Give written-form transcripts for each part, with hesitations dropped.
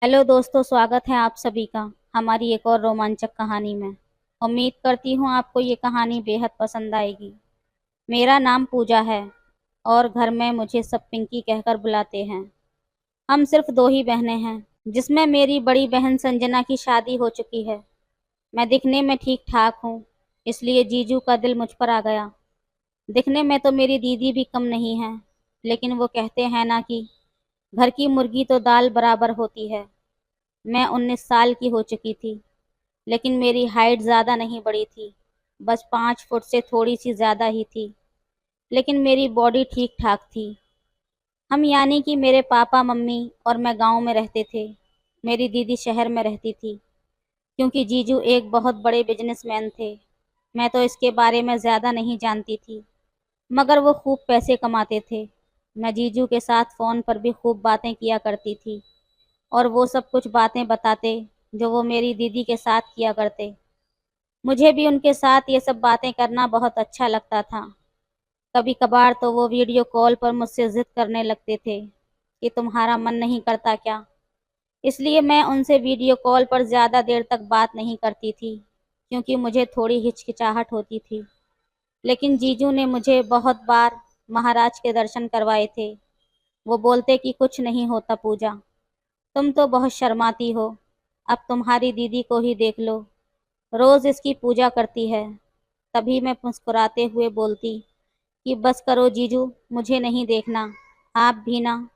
Hello दोस्तों, स्वागत है आप सभी का हमारी एक और रोमांचक कहानी में। उम्मीद करती हूँ आपको ये कहानी बेहद पसंद आएगी। मेरा नाम पूजा है और घर में मुझे सब पिंकी कहकर बुलाते हैं। हम सिर्फ दो ही बहनें हैं, जिसमें मेरी बड़ी बहन संजना की शादी हो चुकी है। मैं दिखने में ठीक ठाक हूँ, इसलिए जीजू का दिल मुझ पर आ गया। दिखने में तो मेरी दीदी भी कम नहीं है, लेकिन वो कहते हैं ना कि घर की मुर्गी तो दाल बराबर होती है। मैं 19 साल की हो चुकी थी, लेकिन मेरी हाइट ज़्यादा नहीं बढ़ी थी, बस 5 फुट से थोड़ी सी ज़्यादा ही थी। लेकिन मेरी बॉडी ठीक ठाक थी। हम यानी कि मेरे पापा मम्मी और मैं गांव में रहते थे। मेरी दीदी शहर में रहती थी, क्योंकि जीजू एक बहुत बड़े बिजनेसमैन थे। मैं तो इसके बारे में ज़्यादा नहीं जानती थी, मगर वो खूब पैसे कमाते थे। मैं जीजू के साथ फ़ोन पर भी खूब बातें किया करती थी, और वो सब कुछ बातें बताते जो वो मेरी दीदी के साथ किया करते। मुझे भी उनके साथ ये सब बातें करना बहुत अच्छा लगता था। कभी कभार तो वो वीडियो कॉल पर मुझसे जिद करने लगते थे कि तुम्हारा मन नहीं करता क्या। इसलिए मैं उनसे वीडियो कॉल पर ज़्यादा देर तक बात नहीं करती थी, क्योंकि मुझे थोड़ी हिचकिचाहट होती थी। लेकिन जीजू ने मुझे बहुत बार महाराज के दर्शन करवाए थे। वो बोलते कि कुछ नहीं होता पूजा, तुम तो बहुत शर्माती हो। अब तुम्हारी दीदी को ही देख लो, रोज इसकी पूजा करती है। तभी मैं मुस्कुराते हुए बोलती कि बस करो जीजू, मुझे नहीं देखना, आप भी ना।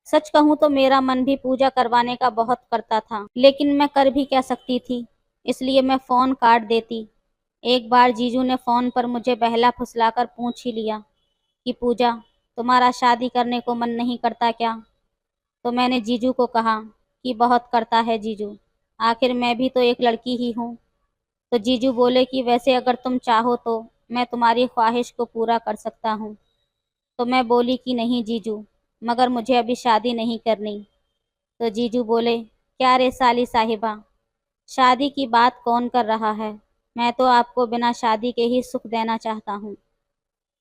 सच कहूँ तो मेरा मन भी पूजा करवाने का बहुत करता था, लेकिन मैं कर भी क्या सकती थी, इसलिए मैं फ़ोन काट देती। एक बार जीजू ने फ़ोन पर मुझे बहला फुसलाकर पूछ ही लिया कि पूजा, तुम्हारा शादी करने को मन नहीं करता क्या। तो मैंने जीजू को कहा कि बहुत करता है जीजू, आखिर मैं भी तो एक लड़की ही हूँ। तो जीजू बोले कि वैसे अगर तुम चाहो तो मैं तुम्हारी ख्वाहिश को पूरा कर सकता हूँ। तो मैं बोली कि नहीं जीजू, मगर मुझे अभी शादी नहीं करनी। तो जीजू बोले, क्या रे साली साहिबा, शादी की बात कौन कर रहा है। मैं तो आपको बिना शादी के ही सुख देना चाहता हूँ।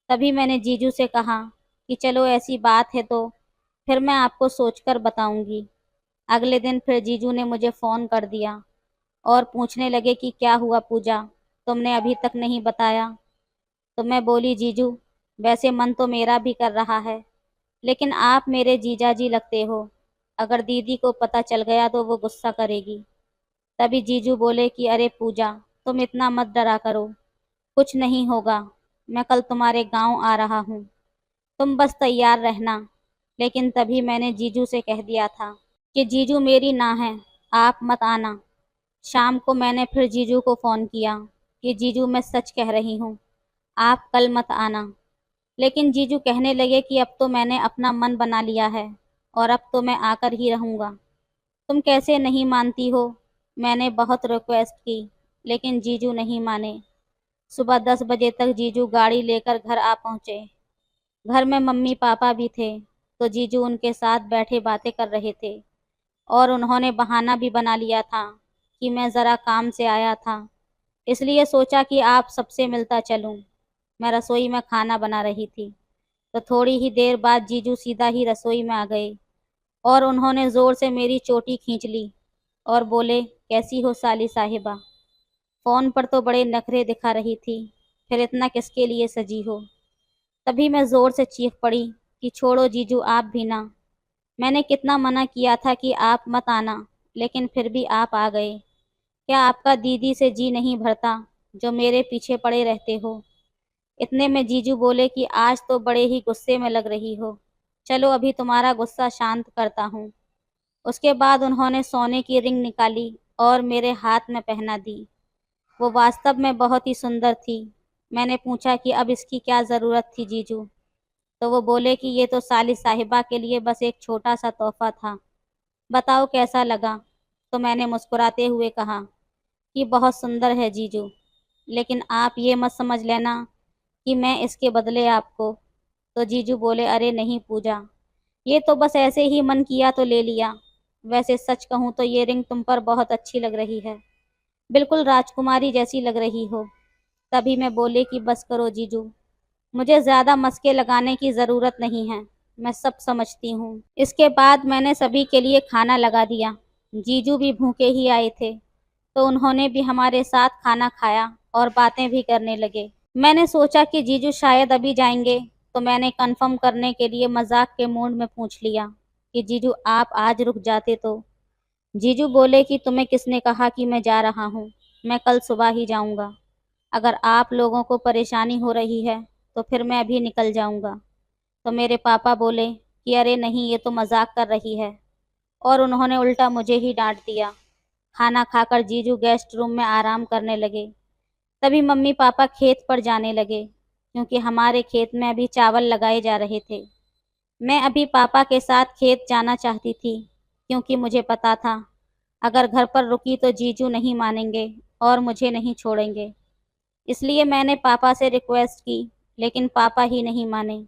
तभी मैंने जीजू से कहा कि चलो ऐसी बात है तो फिर मैं आपको सोचकर बताऊंगी। अगले दिन फिर जीजू ने मुझे फ़ोन कर दिया और पूछने लगे कि क्या हुआ पूजा, तुमने अभी तक नहीं बताया। तो मैं बोली जीजू, वैसे मन तो मेरा भी कर रहा है, लेकिन आप मेरे जीजा जी लगते हो, अगर दीदी को पता चल गया तो वो गुस्सा करेगी। तभी जीजू बोले कि अरे पूजा, तुम इतना मत डरा करो, कुछ नहीं होगा। मैं कल तुम्हारे गांव आ रहा हूँ, तुम बस तैयार रहना। लेकिन तभी मैंने जीजू से कह दिया था कि जीजू मेरी ना है, आप मत आना। शाम को मैंने फिर जीजू को फ़ोन किया कि जीजू मैं सच कह रही हूँ, आप कल मत आना। लेकिन जीजू कहने लगे कि अब तो मैंने अपना मन बना लिया है और अब तो मैं आकर ही रहूँगा। तुम कैसे नहीं मानती हो। मैंने बहुत रिक्वेस्ट की, लेकिन जीजू नहीं माने। सुबह 10 बजे तक जीजू गाड़ी लेकर घर आ पहुँचे। घर में मम्मी पापा भी थे, तो जीजू उनके साथ बैठे बातें कर रहे थे, और उन्होंने बहाना भी बना लिया था कि मैं ज़रा काम से आया था, इसलिए सोचा कि आप सबसे मिलता चलूं। मैं रसोई में खाना बना रही थी, तो थोड़ी ही देर बाद जीजू सीधा ही रसोई में आ गए और उन्होंने ज़ोर से मेरी चोटी खींच ली और बोले, कैसी हो साली साहिबा, फ़ोन पर तो बड़े नखरे दिखा रही थी, फिर इतना किसके लिए सजी हो। तभी मैं ज़ोर से चीख पड़ी कि छोड़ो जीजू, आप भी ना। मैंने कितना मना किया था कि आप मत आना, लेकिन फिर भी आप आ गए। क्या आपका दीदी से जी नहीं भरता जो मेरे पीछे पड़े रहते हो। इतने में जीजू बोले कि आज तो बड़े ही गुस्से में लग रही हो, चलो अभी तुम्हारा गुस्सा शांत करता हूँ। उसके बाद उन्होंने सोने की रिंग निकाली और मेरे हाथ में पहना दी। वो वास्तव में बहुत ही सुंदर थी। मैंने पूछा कि अब इसकी क्या ज़रूरत थी जीजू। तो वो बोले कि ये तो साली साहिबा के लिए बस एक छोटा सा तोहफा था, बताओ कैसा लगा। तो मैंने मुस्कुराते हुए कहा कि बहुत सुंदर है जीजू, लेकिन आप ये मत समझ लेना कि मैं इसके बदले आपको। तो जीजू बोले, अरे नहीं पूजा, ये तो बस ऐसे ही मन किया तो ले लिया। वैसे सच कहूँ तो ये रिंग तुम पर बहुत अच्छी लग रही है, बिल्कुल राजकुमारी जैसी लग रही हो। तभी मैं बोले कि बस करो जीजू, मुझे ज़्यादा मस्के लगाने की ज़रूरत नहीं है, मैं सब समझती हूँ। इसके बाद मैंने सभी के लिए खाना लगा दिया। जीजू भी भूखे ही आए थे, तो उन्होंने भी हमारे साथ खाना खाया और बातें भी करने लगे। मैंने सोचा कि जीजू शायद अभी जाएंगे, तो मैंने कंफर्म करने के लिए मजाक के मूड में पूछ लिया कि जीजू आप आज रुक जाते तो। जीजू बोले कि तुम्हें किसने कहा कि मैं जा रहा हूँ, मैं कल सुबह ही जाऊँगा। अगर आप लोगों को परेशानी हो रही है तो फिर मैं अभी निकल जाऊँगा। तो मेरे पापा बोले कि अरे नहीं, ये तो मजाक कर रही है, और उन्होंने उल्टा मुझे ही डांट दिया। खाना खाकर जीजू गेस्ट रूम में आराम करने लगे। तभी मम्मी पापा खेत पर जाने लगे, क्योंकि हमारे खेत में अभी चावल लगाए जा रहे थे। मैं अभी पापा के साथ खेत जाना चाहती थी, क्योंकि मुझे पता था अगर घर पर रुकी तो जीजू नहीं मानेंगे और मुझे नहीं छोड़ेंगे। इसलिए मैंने पापा से रिक्वेस्ट की, लेकिन पापा ही नहीं माने।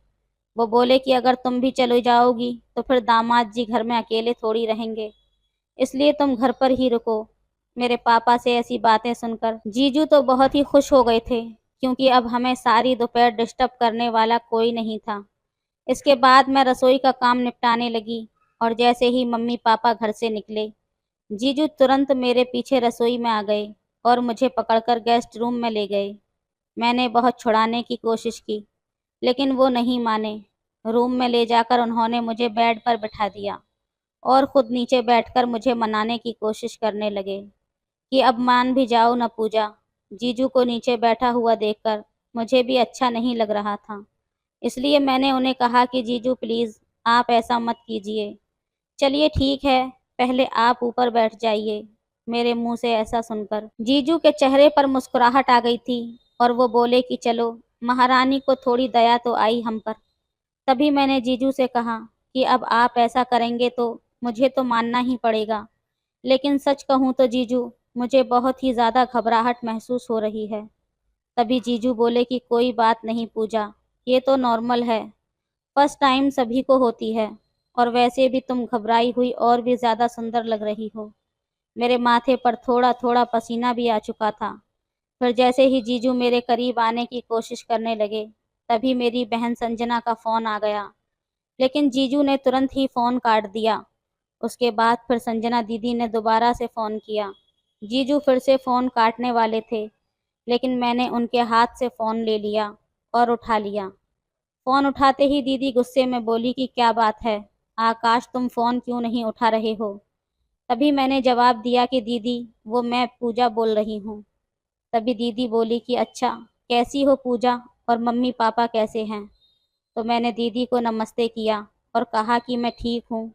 वो बोले कि अगर तुम भी चली जाओगी तो फिर दामाद जी घर में अकेले थोड़ी रहेंगे, इसलिए तुम घर पर ही रुको। मेरे पापा से ऐसी बातें सुनकर जीजू तो बहुत ही खुश हो गए थे, क्योंकि अब हमें सारी दोपहर डिस्टर्ब करने वाला कोई नहीं था। इसके बाद मैं रसोई का काम निपटाने लगी, और जैसे ही मम्मी पापा घर से निकले, जीजू तुरंत मेरे पीछे रसोई में आ गए और मुझे पकड़कर गेस्ट रूम में ले गए। मैंने बहुत छुड़ाने की कोशिश की, लेकिन वो नहीं माने। रूम में ले जाकर उन्होंने मुझे बेड पर बिठा दिया और खुद नीचे बैठकर मुझे मनाने की कोशिश करने लगे कि अब मान भी जाओ ना पूजा। जीजू को नीचे बैठा हुआ देखकर मुझे भी अच्छा नहीं लग रहा था, इसलिए मैंने उन्हें कहा कि जीजू प्लीज़ आप ऐसा मत कीजिए। चलिए ठीक है, पहले आप ऊपर बैठ जाइए। मेरे मुंह से ऐसा सुनकर जीजू के चेहरे पर मुस्कुराहट आ गई थी, और वो बोले कि चलो, महारानी को थोड़ी दया तो आई हम पर। तभी मैंने जीजू से कहा कि अब आप ऐसा करेंगे तो मुझे तो मानना ही पड़ेगा। लेकिन सच कहूँ तो जीजू, मुझे बहुत ही ज़्यादा घबराहट महसूस हो रही है। तभी जीजू बोले कि कोई बात नहीं पूजा, ये तो नॉर्मल है, फर्स्ट टाइम सभी को होती है, और वैसे भी तुम घबराई हुई और भी ज़्यादा सुंदर लग रही हो। मेरे माथे पर थोड़ा थोड़ा पसीना भी आ चुका था। फिर जैसे ही जीजू मेरे करीब आने की कोशिश करने लगे, तभी मेरी बहन संजना का फ़ोन आ गया, लेकिन जीजू ने तुरंत ही फ़ोन काट दिया। उसके बाद फिर संजना दीदी ने दोबारा से फ़ोन किया। जीजू फिर से फ़ोन काटने वाले थे, लेकिन मैंने उनके हाथ से फ़ोन ले लिया और उठा लिया। फ़ोन उठाते ही दीदी गुस्से में बोली कि क्या बात है आकाश, तुम फ़ोन क्यों नहीं उठा रहे हो? तभी मैंने जवाब दिया कि दीदी, वो मैं पूजा बोल रही हूँ। तभी दीदी बोली कि अच्छा, कैसी हो पूजा, और मम्मी पापा कैसे हैं? तो मैंने दीदी को नमस्ते किया और कहा कि मैं ठीक हूँ।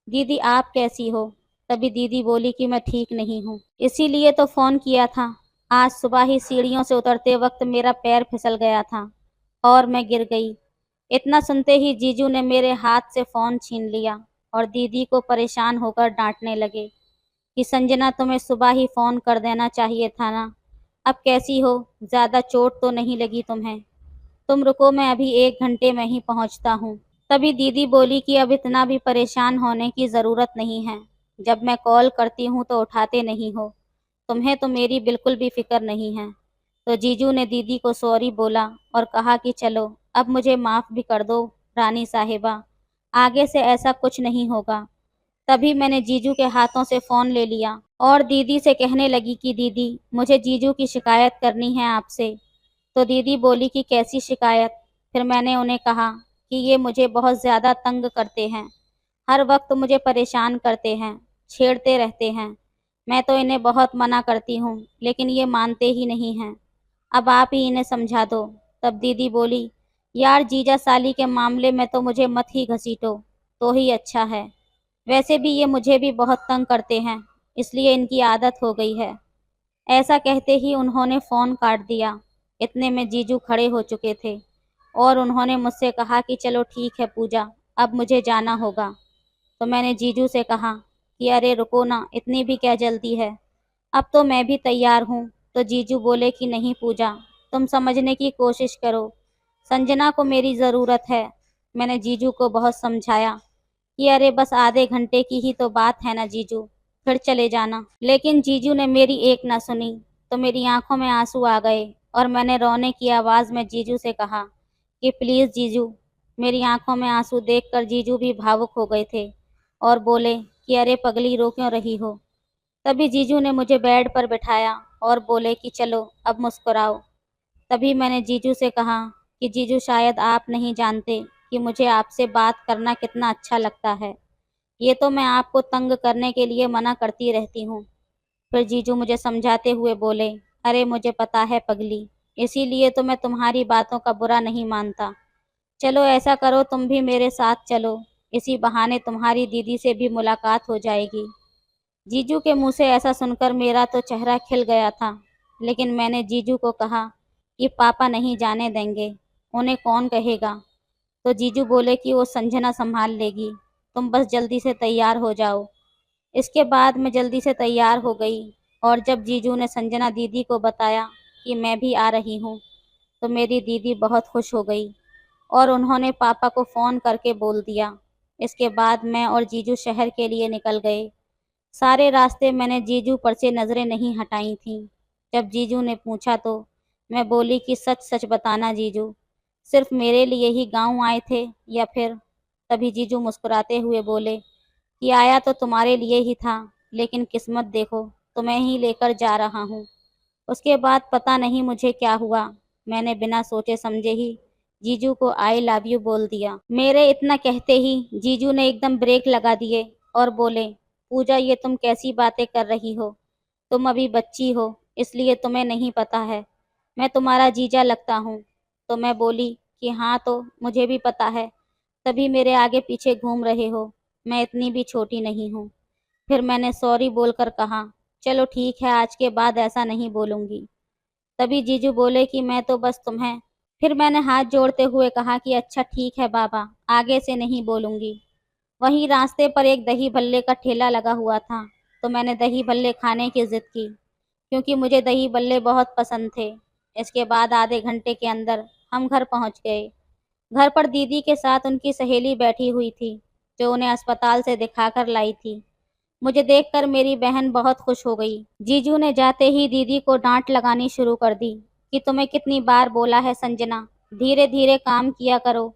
दीदी आप कैसी हो? तभी दीदी बोली कि मैं ठीक नहीं हूँ, इसीलिए तो फ़ोन किया था। आज सुबह ही सीढ़ियों से उतरते वक्त मेरा पैर फिसल गया था और मैं गिर गई। इतना सुनते ही जीजू ने मेरे हाथ से फ़ोन छीन लिया और दीदी को परेशान होकर डांटने लगे कि संजना, तुम्हें सुबह ही फ़ोन कर देना चाहिए था ना। अब कैसी हो? ज़्यादा चोट तो नहीं लगी तुम्हें? तुम रुको, मैं अभी 1 घंटे में ही पहुंचता हूँ। तभी दीदी बोली कि अब इतना भी परेशान होने की ज़रूरत नहीं है। जब मैं कॉल करती हूँ तो उठाते नहीं हो। तुम्हें तो मेरी बिल्कुल भी फ़िक्र नहीं है। तो जीजू ने दीदी को सॉरी बोला और कहा कि चलो, अब मुझे माफ़ भी कर दो रानी साहिबा, आगे से ऐसा कुछ नहीं होगा। तभी मैंने जीजू के हाथों से फ़ोन ले लिया और दीदी से कहने लगी कि दीदी, मुझे जीजू की शिकायत करनी है आपसे। तो दीदी बोली कि कैसी शिकायत? फिर मैंने उन्हें कहा कि ये मुझे बहुत ज़्यादा तंग करते हैं, हर वक्त मुझे परेशान करते हैं, छेड़ते रहते हैं। मैं तो इन्हें बहुत मना करती हूँ, लेकिन ये मानते ही नहीं हैं। अब आप ही इन्हें समझा दो। तब दीदी बोली, यार जीजा साली के मामले में तो मुझे मत ही घसीटो, तो ही अच्छा है। वैसे भी ये मुझे भी बहुत तंग करते हैं, इसलिए इनकी आदत हो गई है। ऐसा कहते ही उन्होंने फ़ोन काट दिया। इतने में जीजू खड़े हो चुके थे और उन्होंने मुझसे कहा कि चलो ठीक है पूजा, अब मुझे जाना होगा। तो मैंने जीजू से कहा कि अरे रुको ना, इतनी भी क्या जल्दी है, अब तो मैं भी तैयार हूँ। तो जीजू बोले कि नहीं पूजा, तुम समझने की कोशिश करो, संजना को मेरी ज़रूरत है। मैंने जीजू को बहुत समझाया कि अरे बस आधे घंटे की ही तो बात है ना जीजू, फिर चले जाना। लेकिन जीजू ने मेरी एक ना सुनी, तो मेरी आंखों में आंसू आ गए और मैंने रोने की आवाज़ में जीजू से कहा कि प्लीज़ जीजू। मेरी आंखों में आंसू देखकर जीजू भी भावुक हो गए थे और बोले कि अरे पगली, रो क्यों रही हो। तभी जीजू ने मुझे बेड पर बिठाया और बोले कि चलो अब मुस्कुराओ। तभी मैंने जीजू से कहा कि जीजू, शायद आप नहीं जानते कि मुझे आपसे बात करना कितना अच्छा लगता है। ये तो मैं आपको तंग करने के लिए मना करती रहती हूँ। फिर जीजू मुझे समझाते हुए बोले, अरे मुझे पता है पगली, इसीलिए तो मैं तुम्हारी बातों का बुरा नहीं मानता। चलो ऐसा करो, तुम भी मेरे साथ चलो, इसी बहाने तुम्हारी दीदी से भी मुलाकात हो जाएगी। जीजू के मुंह से ऐसा सुनकर मेरा तो चेहरा खिल गया था, लेकिन मैंने जीजू को कहा कि पापा नहीं जाने देंगे, उन्हें कौन कहेगा। तो जीजू बोले कि वो संजना संभाल लेगी, तुम बस जल्दी से तैयार हो जाओ। इसके बाद मैं जल्दी से तैयार हो गई, और जब जीजू ने संजना दीदी को बताया कि मैं भी आ रही हूँ, तो मेरी दीदी बहुत खुश हो गई और उन्होंने पापा को फ़ोन करके बोल दिया। इसके बाद मैं और जीजू शहर के लिए निकल गए। सारे रास्ते मैंने जीजू पर से नज़रें नहीं हटाई थीं। जब जीजू ने पूछा तो मैं बोली कि सच सच बताना जीजू, सिर्फ मेरे लिए ही गांव आए थे या फिर। तभी जीजू मुस्कुराते हुए बोले कि आया तो तुम्हारे लिए ही था, लेकिन किस्मत देखो, तुम्हें ही लेकर जा रहा हूँ। उसके बाद पता नहीं मुझे क्या हुआ, मैंने बिना सोचे समझे ही जीजू को आई लव यू बोल दिया। मेरे इतना कहते ही जीजू ने एकदम ब्रेक लगा दिए और बोले, पूजा ये तुम कैसी बातें कर रही हो, तुम अभी बच्ची हो, इसलिए तुम्हें नहीं पता है, मैं तुम्हारा जीजा लगता हूँ। तो मैं बोली कि हाँ, तो मुझे भी पता है, तभी मेरे आगे पीछे घूम रहे हो, मैं इतनी भी छोटी नहीं हूँ। फिर मैंने सॉरी बोलकर कहा, चलो ठीक है, आज के बाद ऐसा नहीं बोलूँगी। तभी जीजू बोले कि मैं तो बस तुम्हें। फिर मैंने हाथ जोड़ते हुए कहा कि अच्छा ठीक है बाबा, आगे से नहीं बोलूँगी। वहीं रास्ते पर एक दही भल्ले का ठेला लगा हुआ था, तो मैंने दही भल्ले खाने की जिद की, क्योंकि मुझे दही भल्ले बहुत पसंद थे। इसके बाद आधे घंटे के अंदर हम घर पहुंच गए। घर पर दीदी के साथ उनकी सहेली बैठी हुई थी, जो उन्हें अस्पताल से दिखाकर लाई थी। मुझे देखकर मेरी बहन बहुत खुश हो गई। जीजू ने जाते ही दीदी को डांट लगानी शुरू कर दी कि तुम्हें कितनी बार बोला है संजना, धीरे धीरे काम किया करो,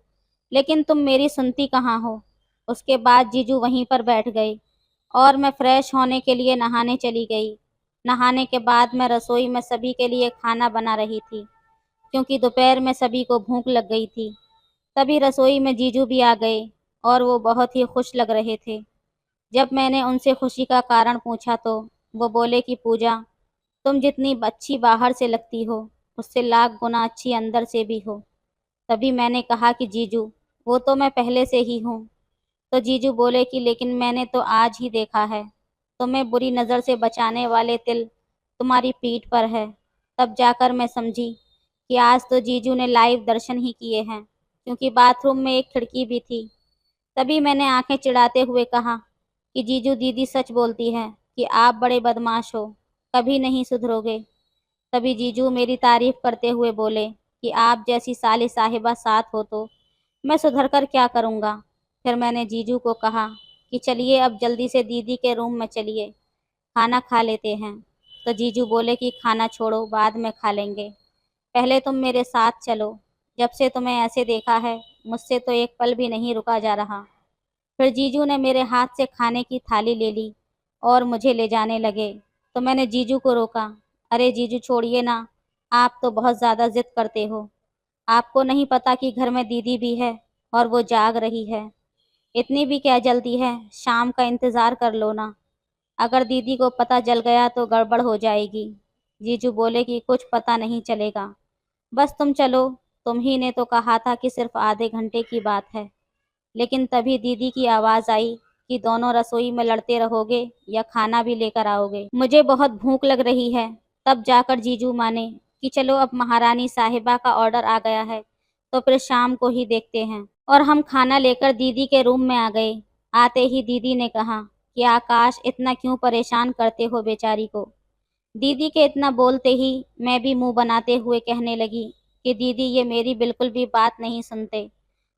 लेकिन तुम मेरी सुनती कहाँ हो। उसके बाद जीजू वहीं पर बैठ गए और मैं फ्रेश होने के लिए नहाने चली गई। नहाने के बाद मैं रसोई में सभी के लिए खाना बना रही थी, क्योंकि दोपहर में सभी को भूख लग गई थी। तभी रसोई में जीजू भी आ गए और वो बहुत ही खुश लग रहे थे। जब मैंने उनसे खुशी का कारण पूछा तो वो बोले कि पूजा, तुम जितनी अच्छी बाहर से लगती हो, उससे लाख गुना अच्छी अंदर से भी हो। तभी मैंने कहा कि जीजू, वो तो मैं पहले से ही हूँ। तो जीजू बोले कि लेकिन मैंने तो आज ही देखा है, तुम्हें बुरी नज़र से बचाने वाले तिल तुम्हारी पीठ पर है। तब जाकर मैं समझी कि आज तो जीजू ने लाइव दर्शन ही किए हैं, क्योंकि बाथरूम में एक खिड़की भी थी। तभी मैंने आंखें चिढ़ाते हुए कहा कि जीजू, दीदी सच बोलती है कि आप बड़े बदमाश हो, कभी नहीं सुधरोगे। तभी जीजू मेरी तारीफ करते हुए बोले कि आप जैसी साली साहिबा साथ हो तो मैं सुधर कर क्या करूँगा। फिर मैंने जीजू को कहा कि चलिए अब जल्दी से दीदी के रूम में चलिए, खाना खा लेते हैं। तो जीजू बोले कि खाना छोड़ो, बाद में खा लेंगे, पहले तुम मेरे साथ चलो। जब से तुम्हें ऐसे देखा है, मुझसे तो एक पल भी नहीं रुका जा रहा। फिर जीजू ने मेरे हाथ से खाने की थाली ले ली और मुझे ले जाने लगे। तो मैंने जीजू को रोका, अरे जीजू छोड़िए ना, आप तो बहुत ज़्यादा जिद करते हो। आपको नहीं पता कि घर में दीदी भी है और वो जाग रही है। इतनी भी क्या जल्दी है, शाम का इंतज़ार कर लो ना, अगर दीदी को पता चल गया तो गड़बड़ हो जाएगी। जीजू बोले कि कुछ पता नहीं चलेगा, बस तुम चलो, तुम ही ने तो कहा था कि सिर्फ आधे घंटे की बात है। लेकिन तभी दीदी की आवाज़ आई कि दोनों रसोई में लड़ते रहोगे या खाना भी लेकर आओगे, मुझे बहुत भूख लग रही है। तब जाकर जीजू माने कि चलो अब महारानी साहिबा का ऑर्डर आ गया है, तो फिर शाम को ही देखते हैं। और हम खाना लेकर दीदी के रूम में आ गए। आते ही दीदी ने कहा कि आकाश, इतना क्यों परेशान करते हो बेचारी को। दीदी के इतना बोलते ही मैं भी मुंह बनाते हुए कहने लगी कि दीदी, ये मेरी बिल्कुल भी बात नहीं सुनते,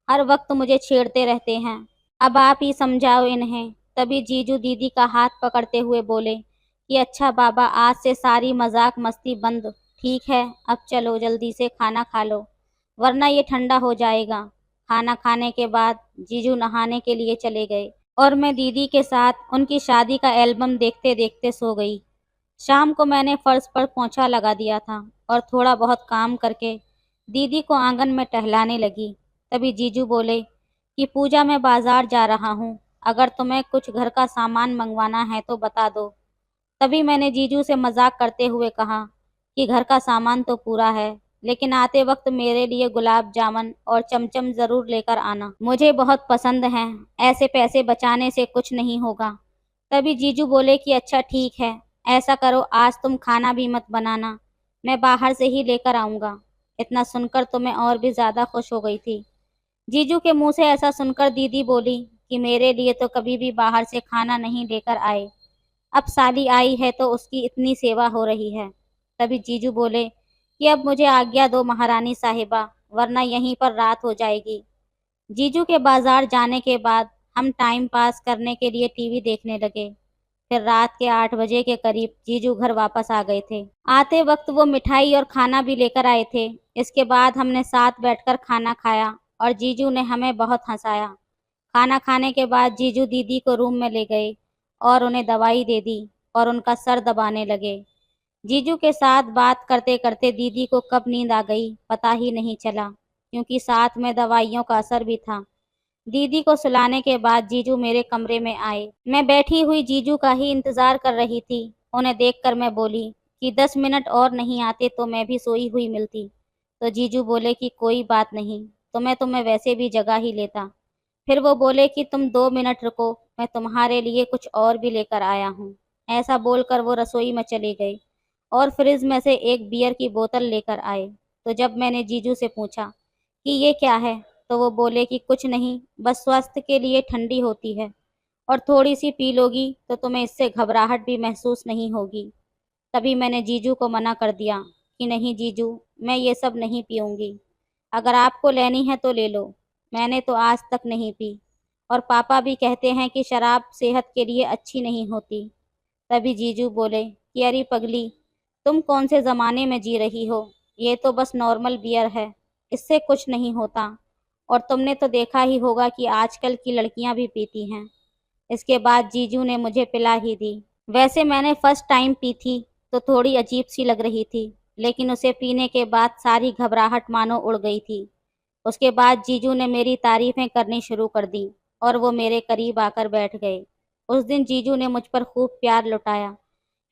हर वक्त मुझे छेड़ते रहते हैं, अब आप ही समझाओ इन्हें। तभी जीजू दीदी का हाथ पकड़ते हुए बोले कि अच्छा बाबा, आज से सारी मजाक मस्ती बंद, ठीक है, अब चलो जल्दी से खाना खा लो, वरना ये ठंडा हो जाएगा। खाना खाने के बाद जीजू नहाने के लिए चले गए और मैं दीदी के साथ उनकी शादी का एल्बम देखते देखते सो गई। शाम को मैंने फर्श पर पोंछा लगा दिया था और थोड़ा बहुत काम करके दीदी को आंगन में टहलाने लगी। तभी जीजू बोले कि पूजा, मैं बाजार जा रहा हूँ, अगर तुम्हें कुछ घर का सामान मंगवाना है तो बता दो। तभी मैंने जीजू से मजाक करते हुए कहा कि घर का सामान तो पूरा है, लेकिन आते वक्त मेरे लिए गुलाब जामुन और चमचम जरूर लेकर आना, मुझे बहुत पसंद हैं। ऐसे पैसे बचाने से कुछ नहीं होगा। तभी जीजू बोले कि अच्छा ठीक है, ऐसा करो आज तुम खाना भी मत बनाना, मैं बाहर से ही लेकर आऊँगा। इतना सुनकर तो मैं और भी ज़्यादा खुश हो गई थी। जीजू के मुंह से ऐसा सुनकर दीदी बोली कि मेरे लिए तो कभी भी बाहर से खाना नहीं लेकर आए, अब साली आई है तो उसकी इतनी सेवा हो रही है। तभी जीजू बोले कि अब मुझे आज्ञा दो महारानी साहिबा, वरना यहीं पर रात हो जाएगी। जीजू के बाजार जाने के बाद हम टाइम पास करने के लिए टीवी देखने लगे। फिर रात के 8 बजे के करीब जीजू घर वापस आ गए थे। आते वक्त वो मिठाई और खाना भी लेकर आए थे। इसके बाद हमने साथ बैठकर खाना खाया और जीजू ने हमें बहुत हंसाया। खाना खाने के बाद जीजू दीदी को रूम में ले गए और उन्हें दवाई दे दी और उनका सर दबाने लगे। जीजू के साथ बात करते करते दीदी को कब नींद आ गई पता ही नहीं चला, क्योंकि साथ में दवाइयों का असर भी था। दीदी को सुलाने के बाद जीजू मेरे कमरे में आए। मैं बैठी हुई जीजू का ही इंतजार कर रही थी। उन्हें देखकर मैं बोली कि 10 मिनट और नहीं आते तो मैं भी सोई हुई मिलती। तो जीजू बोले कि कोई बात नहीं, तो मैं तुम्हें वैसे भी जगा ही लेता। फिर वो बोले कि तुम 2 मिनट रुको, मैं तुम्हारे लिए कुछ और भी लेकर आया हूँ। ऐसा बोलकर वो रसोई में चले गए और फ्रिज में से एक बियर की बोतल लेकर आए। तो जब मैंने जीजू से पूछा कि ये क्या है, तो वो बोले कि कुछ नहीं, बस स्वास्थ्य के लिए ठंडी होती है और थोड़ी सी पी लोगी तो तुम्हें इससे घबराहट भी महसूस नहीं होगी। तभी मैंने जीजू को मना कर दिया कि नहीं जीजू, मैं ये सब नहीं पीऊँगी, अगर आपको लेनी है तो ले लो, मैंने तो आज तक नहीं पी और पापा भी कहते हैं कि शराब सेहत के लिए अच्छी नहीं होती। तभी जीजू बोले कि अरे पगली, तुम कौन से ज़माने में जी रही हो, ये तो बस नॉर्मल बियर है, इससे कुछ नहीं होता और तुमने तो देखा ही होगा कि आजकल की लड़कियां भी पीती हैं। इसके बाद जीजू ने मुझे पिला ही दी। वैसे मैंने फर्स्ट टाइम पी थी तो थोड़ी अजीब सी लग रही थी, लेकिन उसे पीने के बाद सारी घबराहट मानो उड़ गई थी। उसके बाद जीजू ने मेरी तारीफें करनी शुरू कर दी और वो मेरे करीब आकर बैठ गए। उस दिन जीजू ने मुझ पर खूब प्यार लुटाया,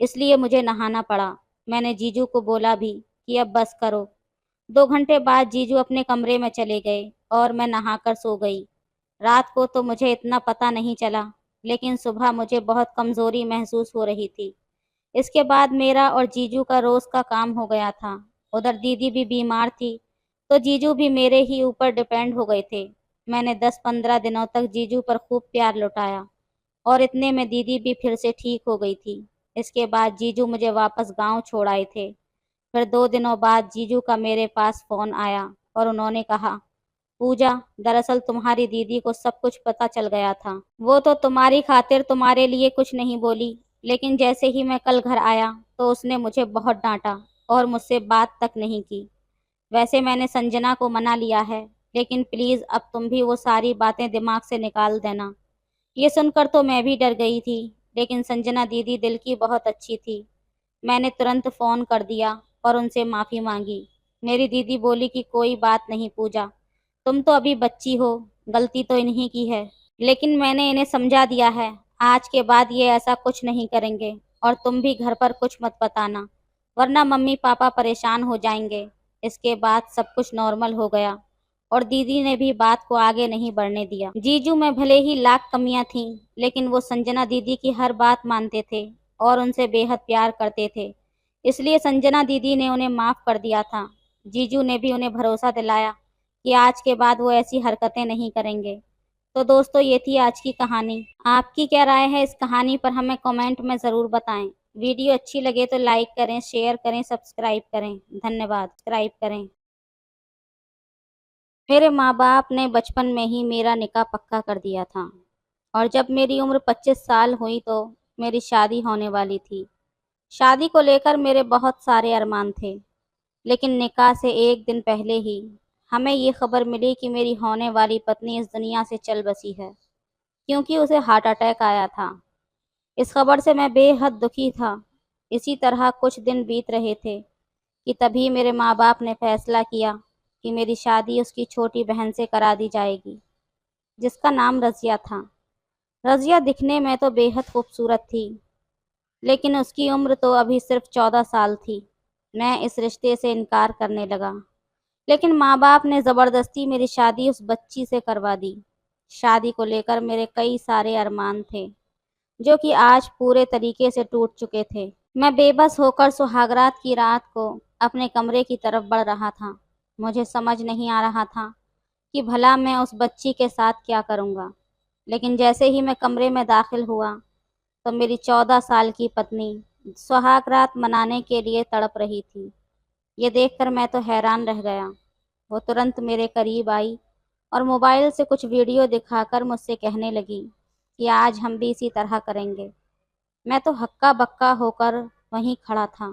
इसलिए मुझे नहाना पड़ा। मैंने जीजू को बोला भी कि अब बस करो। 2 घंटे बाद जीजू अपने कमरे में चले गए और मैं नहाकर सो गई। रात को तो मुझे इतना पता नहीं चला, लेकिन सुबह मुझे बहुत कमज़ोरी महसूस हो रही थी। इसके बाद मेरा और जीजू का रोज़ का काम हो गया था। उधर दीदी भी बीमार थी, तो जीजू भी मेरे ही ऊपर डिपेंड हो गए थे। मैंने 10-15 दिनों तक जीजू पर खूब प्यार लुटाया और इतने में दीदी भी फिर से ठीक हो गई थी। इसके बाद जीजू मुझे वापस गांव छोड़ आए थे। फिर 2 दिनों बाद जीजू का मेरे पास फ़ोन आया और उन्होंने कहा, पूजा, दरअसल तुम्हारी दीदी को सब कुछ पता चल गया था। वो तो तुम्हारी खातिर तुम्हारे लिए कुछ नहीं बोली, लेकिन जैसे ही मैं कल घर आया तो उसने मुझे बहुत डांटा और मुझसे बात तक नहीं की। वैसे मैंने संजना को मना लिया है, लेकिन प्लीज़ अब तुम भी वो सारी बातें दिमाग से निकाल देना। ये सुनकर तो मैं भी डर गई थी, लेकिन संजना दीदी दिल की बहुत अच्छी थी। मैंने तुरंत फ़ोन कर दिया और उनसे माफ़ी मांगी। मेरी दीदी बोली कि कोई बात नहीं पूजा, तुम तो अभी बच्ची हो, गलती तो इन्हीं की है, लेकिन मैंने इन्हें समझा दिया है, आज के बाद ये ऐसा कुछ नहीं करेंगे और तुम भी घर पर कुछ मत बताना, वरना मम्मी पापा परेशान हो जाएंगे। इसके बाद सब कुछ नॉर्मल हो गया और दीदी ने भी बात को आगे नहीं बढ़ने दिया। जीजू में भले ही लाख कमियां थीं, लेकिन वो संजना दीदी की हर बात मानते थे और उनसे बेहद प्यार करते थे। इसलिए संजना दीदी ने उन्हें माफ़ कर दिया था। जीजू ने भी उन्हें भरोसा दिलाया कि आज के बाद वो ऐसी हरकतें नहीं करेंगे। तो दोस्तों, ये थी आज की कहानी। आपकी क्या राय है इस कहानी पर हमें कमेंट में ज़रूर बताएं। वीडियो अच्छी लगे तो लाइक करें, शेयर करें, सब्सक्राइब करें। धन्यवाद। सब्सक्राइब करें। मेरे माँ बाप ने बचपन में ही मेरा निकाह पक्का कर दिया था और जब मेरी उम्र 25 साल हुई तो मेरी शादी होने वाली थी। शादी को लेकर मेरे बहुत सारे अरमान थे, लेकिन निकाह से एक दिन पहले ही हमें ये खबर मिली कि मेरी होने वाली पत्नी इस दुनिया से चल बसी है। क्योंकि उसे हार्ट अटैक आया था। इस खबर से मैं बेहद दुखी था। इसी तरह कुछ दिन बीत रहे थे कि तभी मेरे माँ बाप ने फैसला किया कि मेरी शादी उसकी छोटी बहन से करा दी जाएगी, जिसका नाम रज़िया था। रज़िया दिखने में तो बेहद खूबसूरत थी, लेकिन उसकी उम्र तो अभी सिर्फ 14 साल थी। मैं इस रिश्ते से इनकार करने लगा, लेकिन माँ बाप ने ज़बरदस्ती मेरी शादी उस बच्ची से करवा दी। शादी को लेकर मेरे कई सारे अरमान थे, जो कि आज पूरे तरीके से टूट चुके थे। मैं बेबस होकर सुहागरात की रात को अपने कमरे की तरफ बढ़ रहा था। मुझे समझ नहीं आ रहा था कि भला मैं उस बच्ची के साथ क्या करूँगा। लेकिन जैसे ही मैं कमरे में दाखिल हुआ, तो मेरी 14 साल की पत्नी सुहागरात मनाने के लिए तड़प रही थी। ये देखकर मैं तो हैरान रह गया। वो तुरंत मेरे करीब आई और मोबाइल से कुछ वीडियो दिखाकर मुझसे कहने लगी कि आज हम भी इसी तरह करेंगे। मैं तो हक्का बक्का होकर वहीं खड़ा था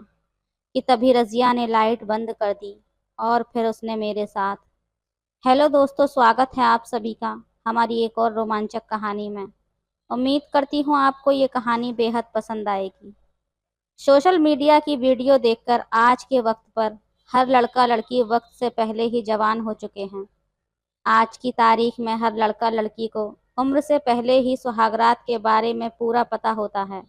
कि तभी रज़िया ने लाइट बंद कर दी और फिर उसने मेरे साथ। हेलो दोस्तों, स्वागत है आप सभी का हमारी एक और रोमांचक कहानी में। उम्मीद करती हूँ आपको ये कहानी बेहद पसंद आएगी। सोशल मीडिया की वीडियो देखकर आज के वक्त पर हर लड़का लड़की वक्त से पहले ही जवान हो चुके हैं। आज की तारीख में हर लड़का लड़की को उम्र से पहले ही सुहागरात के बारे में पूरा पता होता है।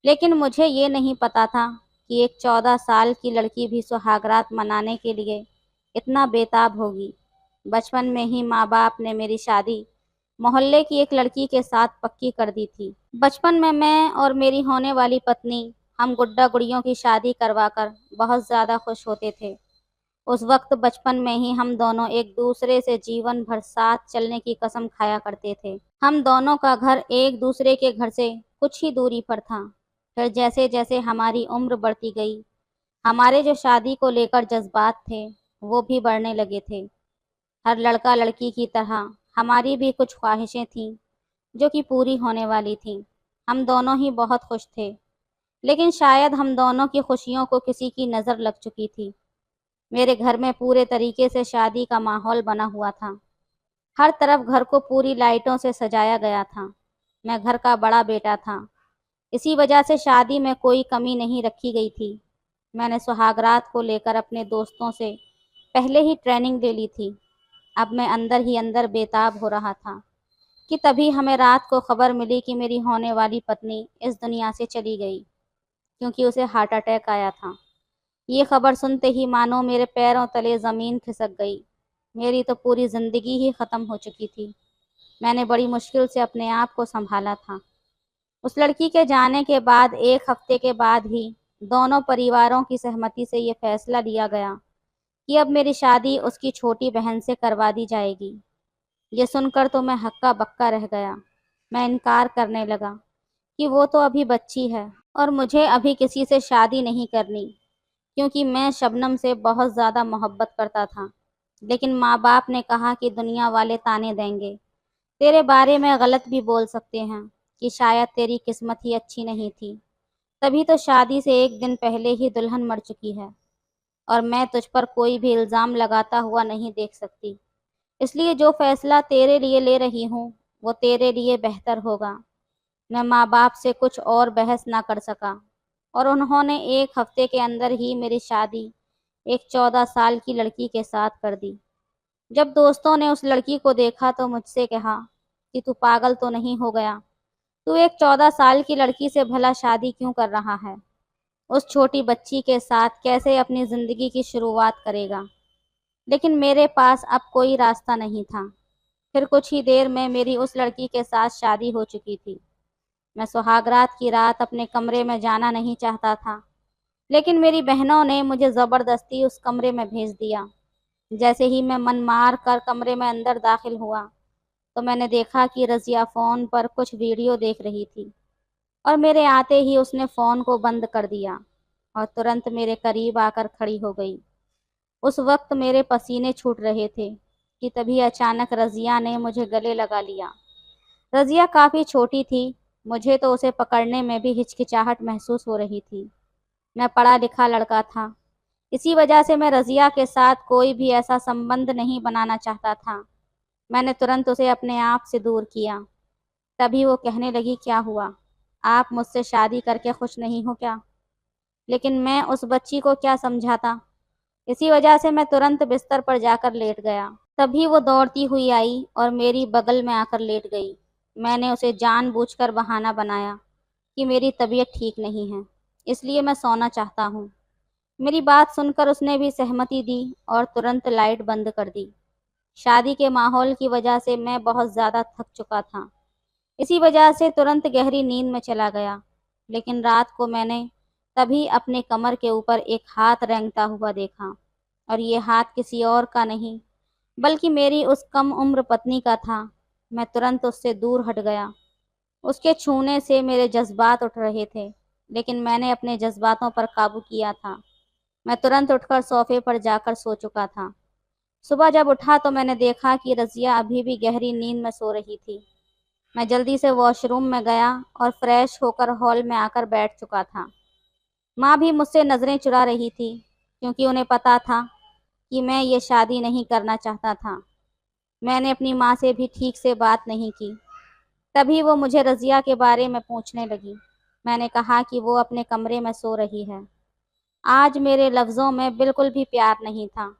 लेकिन मुझे ये नहीं पता था कि एक 14 साल की लड़की भी सुहागरात मनाने के लिए इतना बेताब होगी। बचपन में ही माँ बाप ने मेरी शादी मोहल्ले की एक लड़की के साथ पक्की कर दी थी। बचपन में मैं और मेरी होने वाली पत्नी, हम गुड्डा गुड़ियों की शादी करवाकर बहुत ज़्यादा खुश होते थे। उस वक्त बचपन में ही हम दोनों एक दूसरे से जीवन भर साथ चलने की कसम खाया करते थे। हम दोनों का घर एक दूसरे के घर से कुछ ही दूरी पर था। फिर जैसे जैसे हमारी उम्र बढ़ती गई, हमारे जो शादी को लेकर जज्बात थे, वो भी बढ़ने लगे थे। हर लड़का लड़की की तरह हमारी भी कुछ ख्वाहिशें थीं, जो कि पूरी होने वाली थीं। हम दोनों ही बहुत खुश थे, लेकिन शायद हम दोनों की खुशियों को किसी की नज़र लग चुकी थी। मेरे घर में पूरे तरीके से शादी का माहौल बना हुआ था। हर तरफ घर को पूरी लाइटों से सजाया गया था। मैं घर का बड़ा बेटा था, इसी वजह से शादी में कोई कमी नहीं रखी गई थी। मैंने सुहागरात को लेकर अपने दोस्तों से पहले ही ट्रेनिंग ले ली थी। अब मैं अंदर ही अंदर बेताब हो रहा था कि तभी हमें रात को खबर मिली कि मेरी होने वाली पत्नी इस दुनिया से चली गई, क्योंकि उसे हार्ट अटैक आया था। ये खबर सुनते ही मानो मेरे पैरों तले ज़मीन खिसक गई। मेरी तो पूरी ज़िंदगी ही ख़त्म हो चुकी थी। मैंने बड़ी मुश्किल से अपने आप को संभाला था। उस लड़की के जाने के बाद 1 हफ्ते के बाद ही दोनों परिवारों की सहमति से ये फैसला लिया गया कि अब मेरी शादी उसकी छोटी बहन से करवा दी जाएगी। ये सुनकर तो मैं हक्का बक्का रह गया। मैं इनकार करने लगा कि वो तो अभी बच्ची है और मुझे अभी किसी से शादी नहीं करनी, क्योंकि मैं शबनम से बहुत ज़्यादा मोहब्बत करता था। लेकिन माँ बाप ने कहा कि दुनिया वाले ताने देंगे, तेरे बारे में गलत भी बोल सकते हैं कि शायद तेरी किस्मत ही अच्छी नहीं थी। तभी तो शादी से 1 दिन पहले ही दुल्हन मर चुकी है और मैं तुझ पर कोई भी इल्ज़ाम लगाता हुआ नहीं देख सकती। इसलिए जो फैसला तेरे लिए ले रही हूँ, वो तेरे लिए बेहतर होगा। मैं माँ बाप से कुछ और बहस ना कर सका और उन्होंने 1 हफ्ते के अंदर ही मेरी शादी एक 14 साल की लड़की के साथ कर दी। जब दोस्तों ने उस लड़की को देखा तो मुझसे कहा कि तू पागल तो नहीं हो गया? तू एक 14 साल की लड़की से भला शादी क्यों कर रहा है? उस छोटी बच्ची के साथ कैसे अपनी ज़िंदगी की शुरुआत करेगा? लेकिन मेरे पास अब कोई रास्ता नहीं था। फिर कुछ ही देर में मेरी उस लड़की के साथ शादी हो चुकी थी। मैं सुहागरात की रात अपने कमरे में जाना नहीं चाहता था, लेकिन मेरी बहनों ने मुझे ज़बरदस्ती उस कमरे में भेज दिया। जैसे ही मैं मन मार कर कमरे में अंदर दाखिल हुआ, तो मैंने देखा कि रज़िया फ़ोन पर कुछ वीडियो देख रही थी और मेरे आते ही उसने फ़ोन को बंद कर दिया और तुरंत मेरे करीब आकर खड़ी हो गई। उस वक्त मेरे पसीने छूट रहे थे कि तभी अचानक रज़िया ने मुझे गले लगा लिया। रज़िया काफ़ी छोटी थी, मुझे तो उसे पकड़ने में भी हिचकिचाहट महसूस हो रही थी। मैं पढ़ा लिखा लड़का था, इसी वजह से मैं रज़िया के साथ कोई भी ऐसा संबंध नहीं बनाना चाहता था। मैंने तुरंत उसे अपने आप से दूर किया। तभी वो कहने लगी, क्या हुआ, आप मुझसे शादी करके खुश नहीं हो क्या? लेकिन मैं उस बच्ची को क्या समझाता। इसी वजह से मैं तुरंत बिस्तर पर जाकर लेट गया। तभी वो दौड़ती हुई आई और मेरी बगल में आकर लेट गई। मैंने उसे जानबूझकर बहाना बनाया कि मेरी तबीयत ठीक नहीं है, इसलिए मैं सोना चाहता हूँ। मेरी बात सुनकर उसने भी सहमति दी और तुरंत लाइट बंद कर दी। शादी के माहौल की वजह से मैं बहुत ज़्यादा थक चुका था। इसी वजह से तुरंत गहरी नींद में चला गया। लेकिन रात को मैंने तभी अपने कमर के ऊपर एक हाथ रेंगता हुआ देखा, और ये हाथ किसी और का नहीं बल्कि मेरी उस कम उम्र पत्नी का था। मैं तुरंत उससे दूर हट गया। उसके छूने से मेरे जज्बात उठ रहे थे, लेकिन मैंने अपने जज्बातों पर काबू किया था। मैं तुरंत उठकर सोफे पर जाकर सो चुका था। सुबह जब उठा तो मैंने देखा कि रज़िया अभी भी गहरी नींद में सो रही थी। मैं जल्दी से वॉशरूम में गया और फ्रेश होकर हॉल में आकर बैठ चुका था। माँ भी मुझसे नज़रें चुरा रही थी, क्योंकि उन्हें पता था कि मैं ये शादी नहीं करना चाहता था। मैंने अपनी माँ से भी ठीक से बात नहीं की। तभी वो मुझे रज़िया के बारे में पूछने लगी। मैंने कहा कि वो अपने कमरे में सो रही है। आज मेरे लफ्ज़ों में बिल्कुल भी प्यार नहीं था।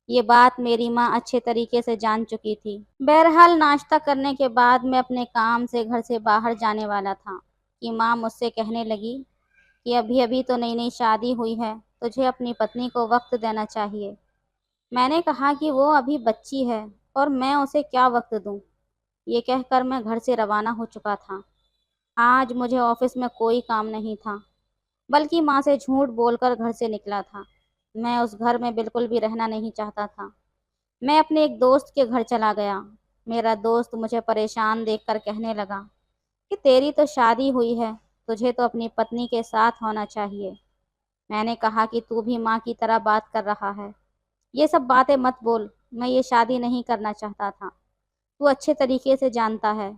ये बात मेरी माँ अच्छे तरीके से जान चुकी थी। बहरहाल नाश्ता करने के बाद मैं अपने काम से घर से बाहर जाने वाला था कि माँ मुझसे कहने लगी कि अभी अभी तो नई नई शादी हुई है, तुझे अपनी पत्नी को वक्त देना चाहिए। मैंने कहा कि वो अभी बच्ची है और मैं उसे क्या वक्त दूं। ये कहकर मैं घर से रवाना हो चुका था। आज मुझे ऑफिस में कोई काम नहीं था, बल्कि माँ से झूठ बोलकर घर से निकला था। मैं उस घर में बिल्कुल भी रहना नहीं चाहता था। मैं अपने एक दोस्त के घर चला गया। मेरा दोस्त मुझे परेशान देखकर कहने लगा कि तेरी तो शादी हुई है, तुझे तो अपनी पत्नी के साथ होना चाहिए। मैंने कहा कि तू भी माँ की तरह बात कर रहा है। ये सब बातें मत बोल, मैं ये शादी नहीं करना चाहता था, तू अच्छे तरीके से जानता है।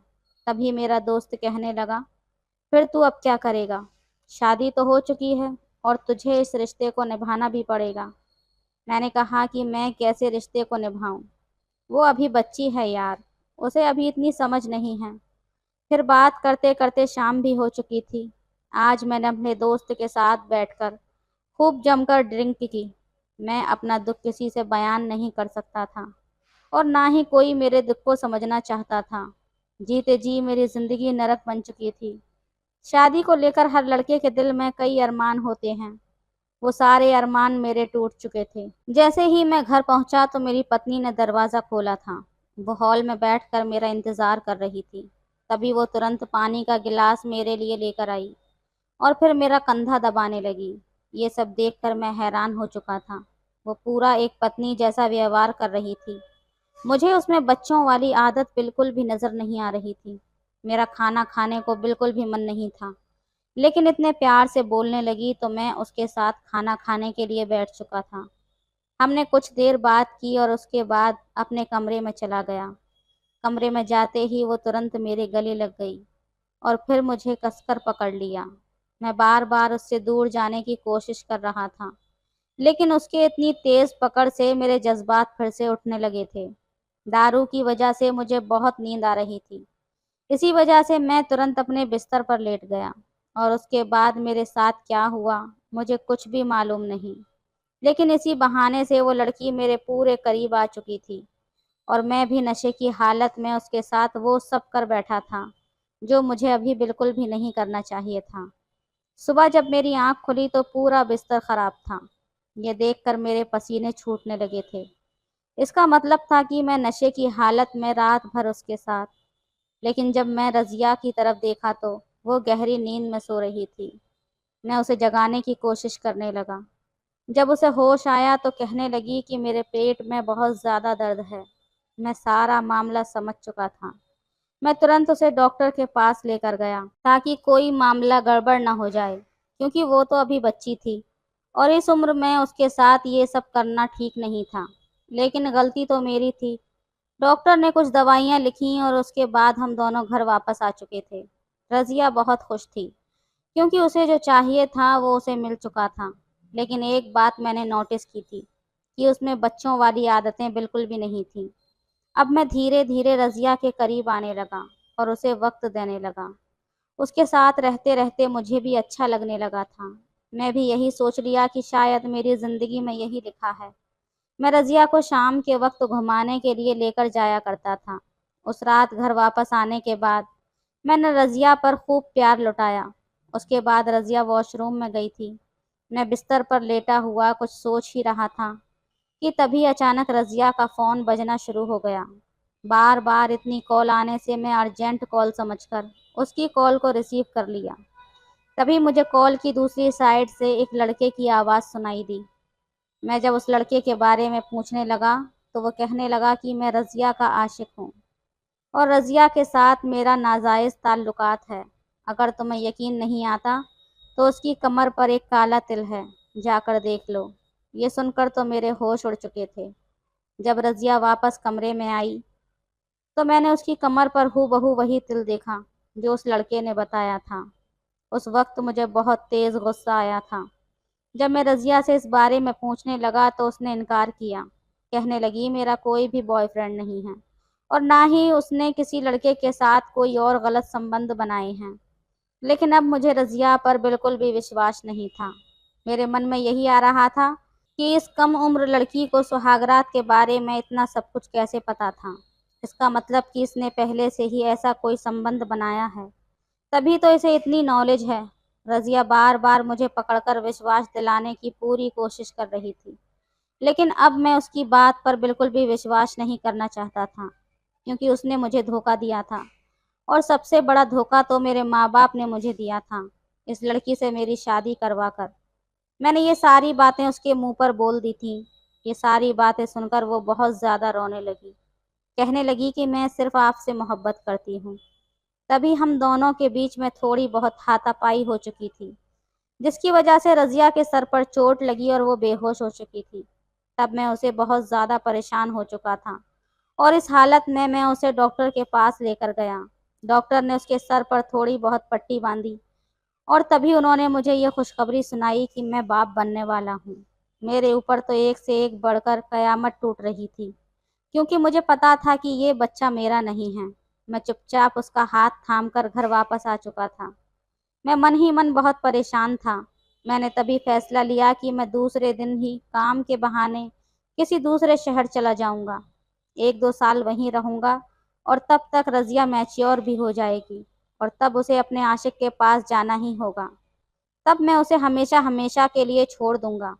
तभी मेरा दोस्त कहने लगा, फिर तू अब क्या करेगा? शादी तो हो चुकी है और तुझे इस रिश्ते को निभाना भी पड़ेगा। मैंने कहा कि मैं कैसे रिश्ते को निभाऊं, वो अभी बच्ची है यार, उसे अभी इतनी समझ नहीं है। फिर बात करते करते शाम भी हो चुकी थी। आज मैंने अपने दोस्त के साथ बैठकर खूब जमकर ड्रिंक की। मैं अपना दुख किसी से बयान नहीं कर सकता था और ना ही कोई मेरे दुख को समझना चाहता था। जीते जी मेरी जिंदगी नरक बन चुकी थी। शादी को लेकर हर लड़के के दिल में कई अरमान होते हैं। वो सारे अरमान मेरे टूट चुके थे। जैसे ही मैं घर पहुंचा तो मेरी पत्नी ने दरवाज़ा खोला था। वो हॉल में बैठकर मेरा इंतज़ार कर रही थी। तभी वो तुरंत पानी का गिलास मेरे लिए लेकर आई और फिर मेरा कंधा दबाने लगी। ये सब देखकर मैं हैरान हो चुका था। वो पूरा एक पत्नी जैसा व्यवहार कर रही थी। मुझे उसमें बच्चों वाली आदत बिल्कुल भी नज़र नहीं आ रही थी। मेरा खाना खाने को बिल्कुल भी मन नहीं था, लेकिन इतने प्यार से बोलने लगी तो मैं उसके साथ खाना खाने के लिए बैठ चुका था। हमने कुछ देर बात की और उसके बाद अपने कमरे में चला गया। कमरे में जाते ही वो तुरंत मेरे गले लग गई और फिर मुझे कसकर पकड़ लिया। मैं बार बार उससे दूर जाने की कोशिश कर रहा था, लेकिन उसके इतनी तेज़ पकड़ से मेरे जज्बात फिर से उठने लगे थे। दारू की वजह से मुझे बहुत नींद आ रही थी। इसी वजह से मैं तुरंत अपने बिस्तर पर लेट गया और उसके बाद मेरे साथ क्या हुआ मुझे कुछ भी मालूम नहीं। लेकिन इसी बहाने से वो लड़की मेरे पूरे करीब आ चुकी थी और मैं भी नशे की हालत में उसके साथ वो सब कर बैठा था जो मुझे अभी बिल्कुल भी नहीं करना चाहिए था। सुबह जब मेरी आंख खुली तो पूरा बिस्तर खराब था। ये देखकर मेरे पसीने छूटने लगे थे। इसका मतलब था कि मैं नशे की हालत में रात भर उसके साथ। लेकिन जब मैं रज़िया की तरफ देखा तो वो गहरी नींद में सो रही थी। मैं उसे जगाने की कोशिश करने लगा। जब उसे होश आया तो कहने लगी कि मेरे पेट में बहुत ज़्यादा दर्द है। मैं सारा मामला समझ चुका था। मैं तुरंत उसे डॉक्टर के पास लेकर गया ताकि कोई मामला गड़बड़ ना हो जाए, क्योंकि वो तो अभी बच्ची थी और इस उम्र में उसके साथ ये सब करना ठीक नहीं था। लेकिन गलती तो मेरी थी। डॉक्टर ने कुछ दवाइयाँ लिखीं और उसके बाद हम दोनों घर वापस आ चुके थे। रज़िया बहुत खुश थी, क्योंकि उसे जो चाहिए था वो उसे मिल चुका था। लेकिन एक बात मैंने नोटिस की थी कि उसमें बच्चों वाली आदतें बिल्कुल भी नहीं थीं। अब मैं धीरे धीरे रज़िया के करीब आने लगा और उसे वक्त देने लगा। उसके साथ रहते रहते मुझे भी अच्छा लगने लगा था। मैं भी यही सोच लिया कि शायद मेरी ज़िंदगी में यही लिखा है। मैं रज़िया को शाम के वक्त घुमाने के लिए लेकर जाया करता था। उस रात घर वापस आने के बाद मैंने रज़िया पर खूब प्यार लुटाया। उसके बाद रज़िया वॉशरूम में गई थी। मैं बिस्तर पर लेटा हुआ कुछ सोच ही रहा था कि तभी अचानक रज़िया का फ़ोन बजना शुरू हो गया। बार बार इतनी कॉल आने से मैं अर्जेंट कॉल समझकर उसकी कॉल को रिसीव कर लिया। तभी मुझे कॉल की दूसरी साइड से एक लड़के की आवाज़ सुनाई दी। मैं जब उस लड़के के बारे में पूछने लगा तो वो कहने लगा कि मैं रज़िया का आशिक हूँ और रज़िया के साथ मेरा नाजायज़ ताल्लुकात है। अगर तुम्हें यकीन नहीं आता तो उसकी कमर पर एक काला तिल है, जाकर देख लो। ये सुनकर तो मेरे होश उड़ चुके थे। जब रज़िया वापस कमरे में आई तो मैंने उसकी कमर पर हूबहू वही तिल देखा जो उस लड़के ने बताया था। उस वक्त मुझे बहुत तेज़ गुस्सा आया था। जब मैं रज़िया से इस बारे में पूछने लगा तो उसने इनकार किया। कहने लगी मेरा कोई भी बॉयफ्रेंड नहीं है और ना ही उसने किसी लड़के के साथ कोई और गलत संबंध बनाए हैं। लेकिन अब मुझे रज़िया पर बिल्कुल भी विश्वास नहीं था। मेरे मन में यही आ रहा था कि इस कम उम्र लड़की को सुहागरात के बारे में इतना सब कुछ कैसे पता था। इसका मतलब कि इसने पहले से ही ऐसा कोई संबंध बनाया है, तभी तो इसे इतनी नॉलेज है। रज़िया बार बार मुझे पकड़कर विश्वास दिलाने की पूरी कोशिश कर रही थी, लेकिन अब मैं उसकी बात पर बिल्कुल भी विश्वास नहीं करना चाहता था, क्योंकि उसने मुझे धोखा दिया था। और सबसे बड़ा धोखा तो मेरे माँ बाप ने मुझे दिया था, इस लड़की से मेरी शादी करवा कर। मैंने ये सारी बातें उसके मुंह पर बोल दी थी। ये सारी बातें सुनकर वो बहुत ज़्यादा रोने लगी। कहने लगी कि मैं सिर्फ आपसे मोहब्बत करती हूँ। तभी हम दोनों के बीच में थोड़ी बहुत हाथापाई हो चुकी थी, जिसकी वजह से रज़िया के सर पर चोट लगी और वो बेहोश हो चुकी थी। तब मैं उसे बहुत ज़्यादा परेशान हो चुका था और इस हालत में मैं उसे डॉक्टर के पास लेकर गया। डॉक्टर ने उसके सर पर थोड़ी बहुत पट्टी बांधी और तभी उन्होंने मुझे ये खुशखबरी सुनाई कि मैं बाप बनने वाला हूँ। मेरे ऊपर तो एक से एक बढ़कर कयामत टूट रही थी, क्योंकि मुझे पता था कि ये बच्चा मेरा नहीं है। मैं चुपचाप उसका हाथ थामकर घर वापस आ चुका था। मैं मन ही मन बहुत परेशान था। मैंने तभी फैसला लिया कि मैं दूसरे दिन ही काम के बहाने किसी दूसरे शहर चला जाऊंगा। 1-2 साल वहीं रहूंगा और तब तक रज़िया मैच्योर भी हो जाएगी और तब उसे अपने आशिक के पास जाना ही होगा। तब मैं उसे हमेशा हमेशा के लिए छोड़ दूंगा,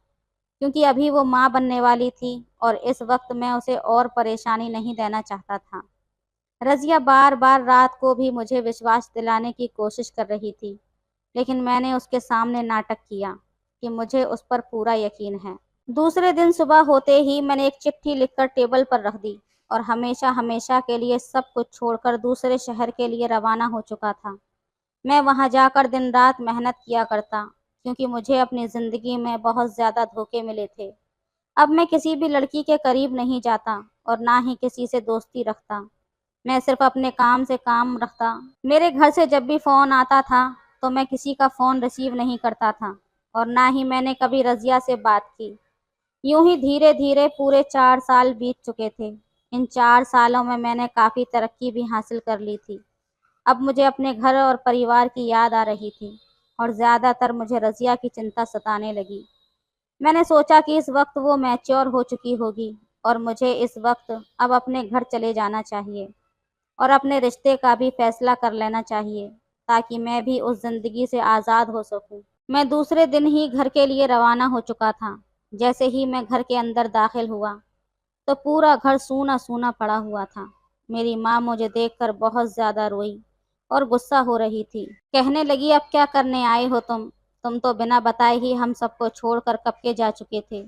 क्योंकि अभी वो माँ बनने वाली थी और इस वक्त मैं उसे और परेशानी नहीं देना चाहता था। रज़िया बार बार रात को भी मुझे विश्वास दिलाने की कोशिश कर रही थी, लेकिन मैंने उसके सामने नाटक किया कि मुझे उस पर पूरा यकीन है। दूसरे दिन सुबह होते ही मैंने एक चिट्ठी लिखकर टेबल पर रख दी और हमेशा हमेशा के लिए सब कुछ छोड़कर दूसरे शहर के लिए रवाना हो चुका था। मैं वहां जाकर दिन रात मेहनत किया करता, क्योंकि मुझे अपनी ज़िंदगी में बहुत ज़्यादा धोखे मिले थे। अब मैं किसी भी लड़की के करीब नहीं जाता और ना ही किसी से दोस्ती रखता। मैं सिर्फ अपने काम से काम रखता। मेरे घर से जब भी फ़ोन आता था तो मैं किसी का फ़ोन रिसीव नहीं करता था और ना ही मैंने कभी रज़िया से बात की। यूं ही धीरे धीरे पूरे 4 साल बीत चुके थे। इन 4 सालों में मैंने काफ़ी तरक्की भी हासिल कर ली थी। अब मुझे अपने घर और परिवार की याद आ रही थी और ज़्यादातर मुझे रज़िया की चिंता सताने लगी। मैंने सोचा कि इस वक्त वो मैच्योर हो चुकी होगी और मुझे इस वक्त अब अपने घर चले जाना चाहिए और अपने रिश्ते का भी फैसला कर लेना चाहिए, ताकि मैं भी उस ज़िंदगी से आज़ाद हो सकूं। मैं दूसरे दिन ही घर के लिए रवाना हो चुका था। जैसे ही मैं घर के अंदर दाखिल हुआ तो पूरा घर सूना सूना पड़ा हुआ था। मेरी माँ मुझे देखकर बहुत ज़्यादा रोई और गुस्सा हो रही थी। कहने लगी अब क्या करने आए हो तुम तो बिना बताए ही हम सबको छोड़कर कब के जा चुके थे।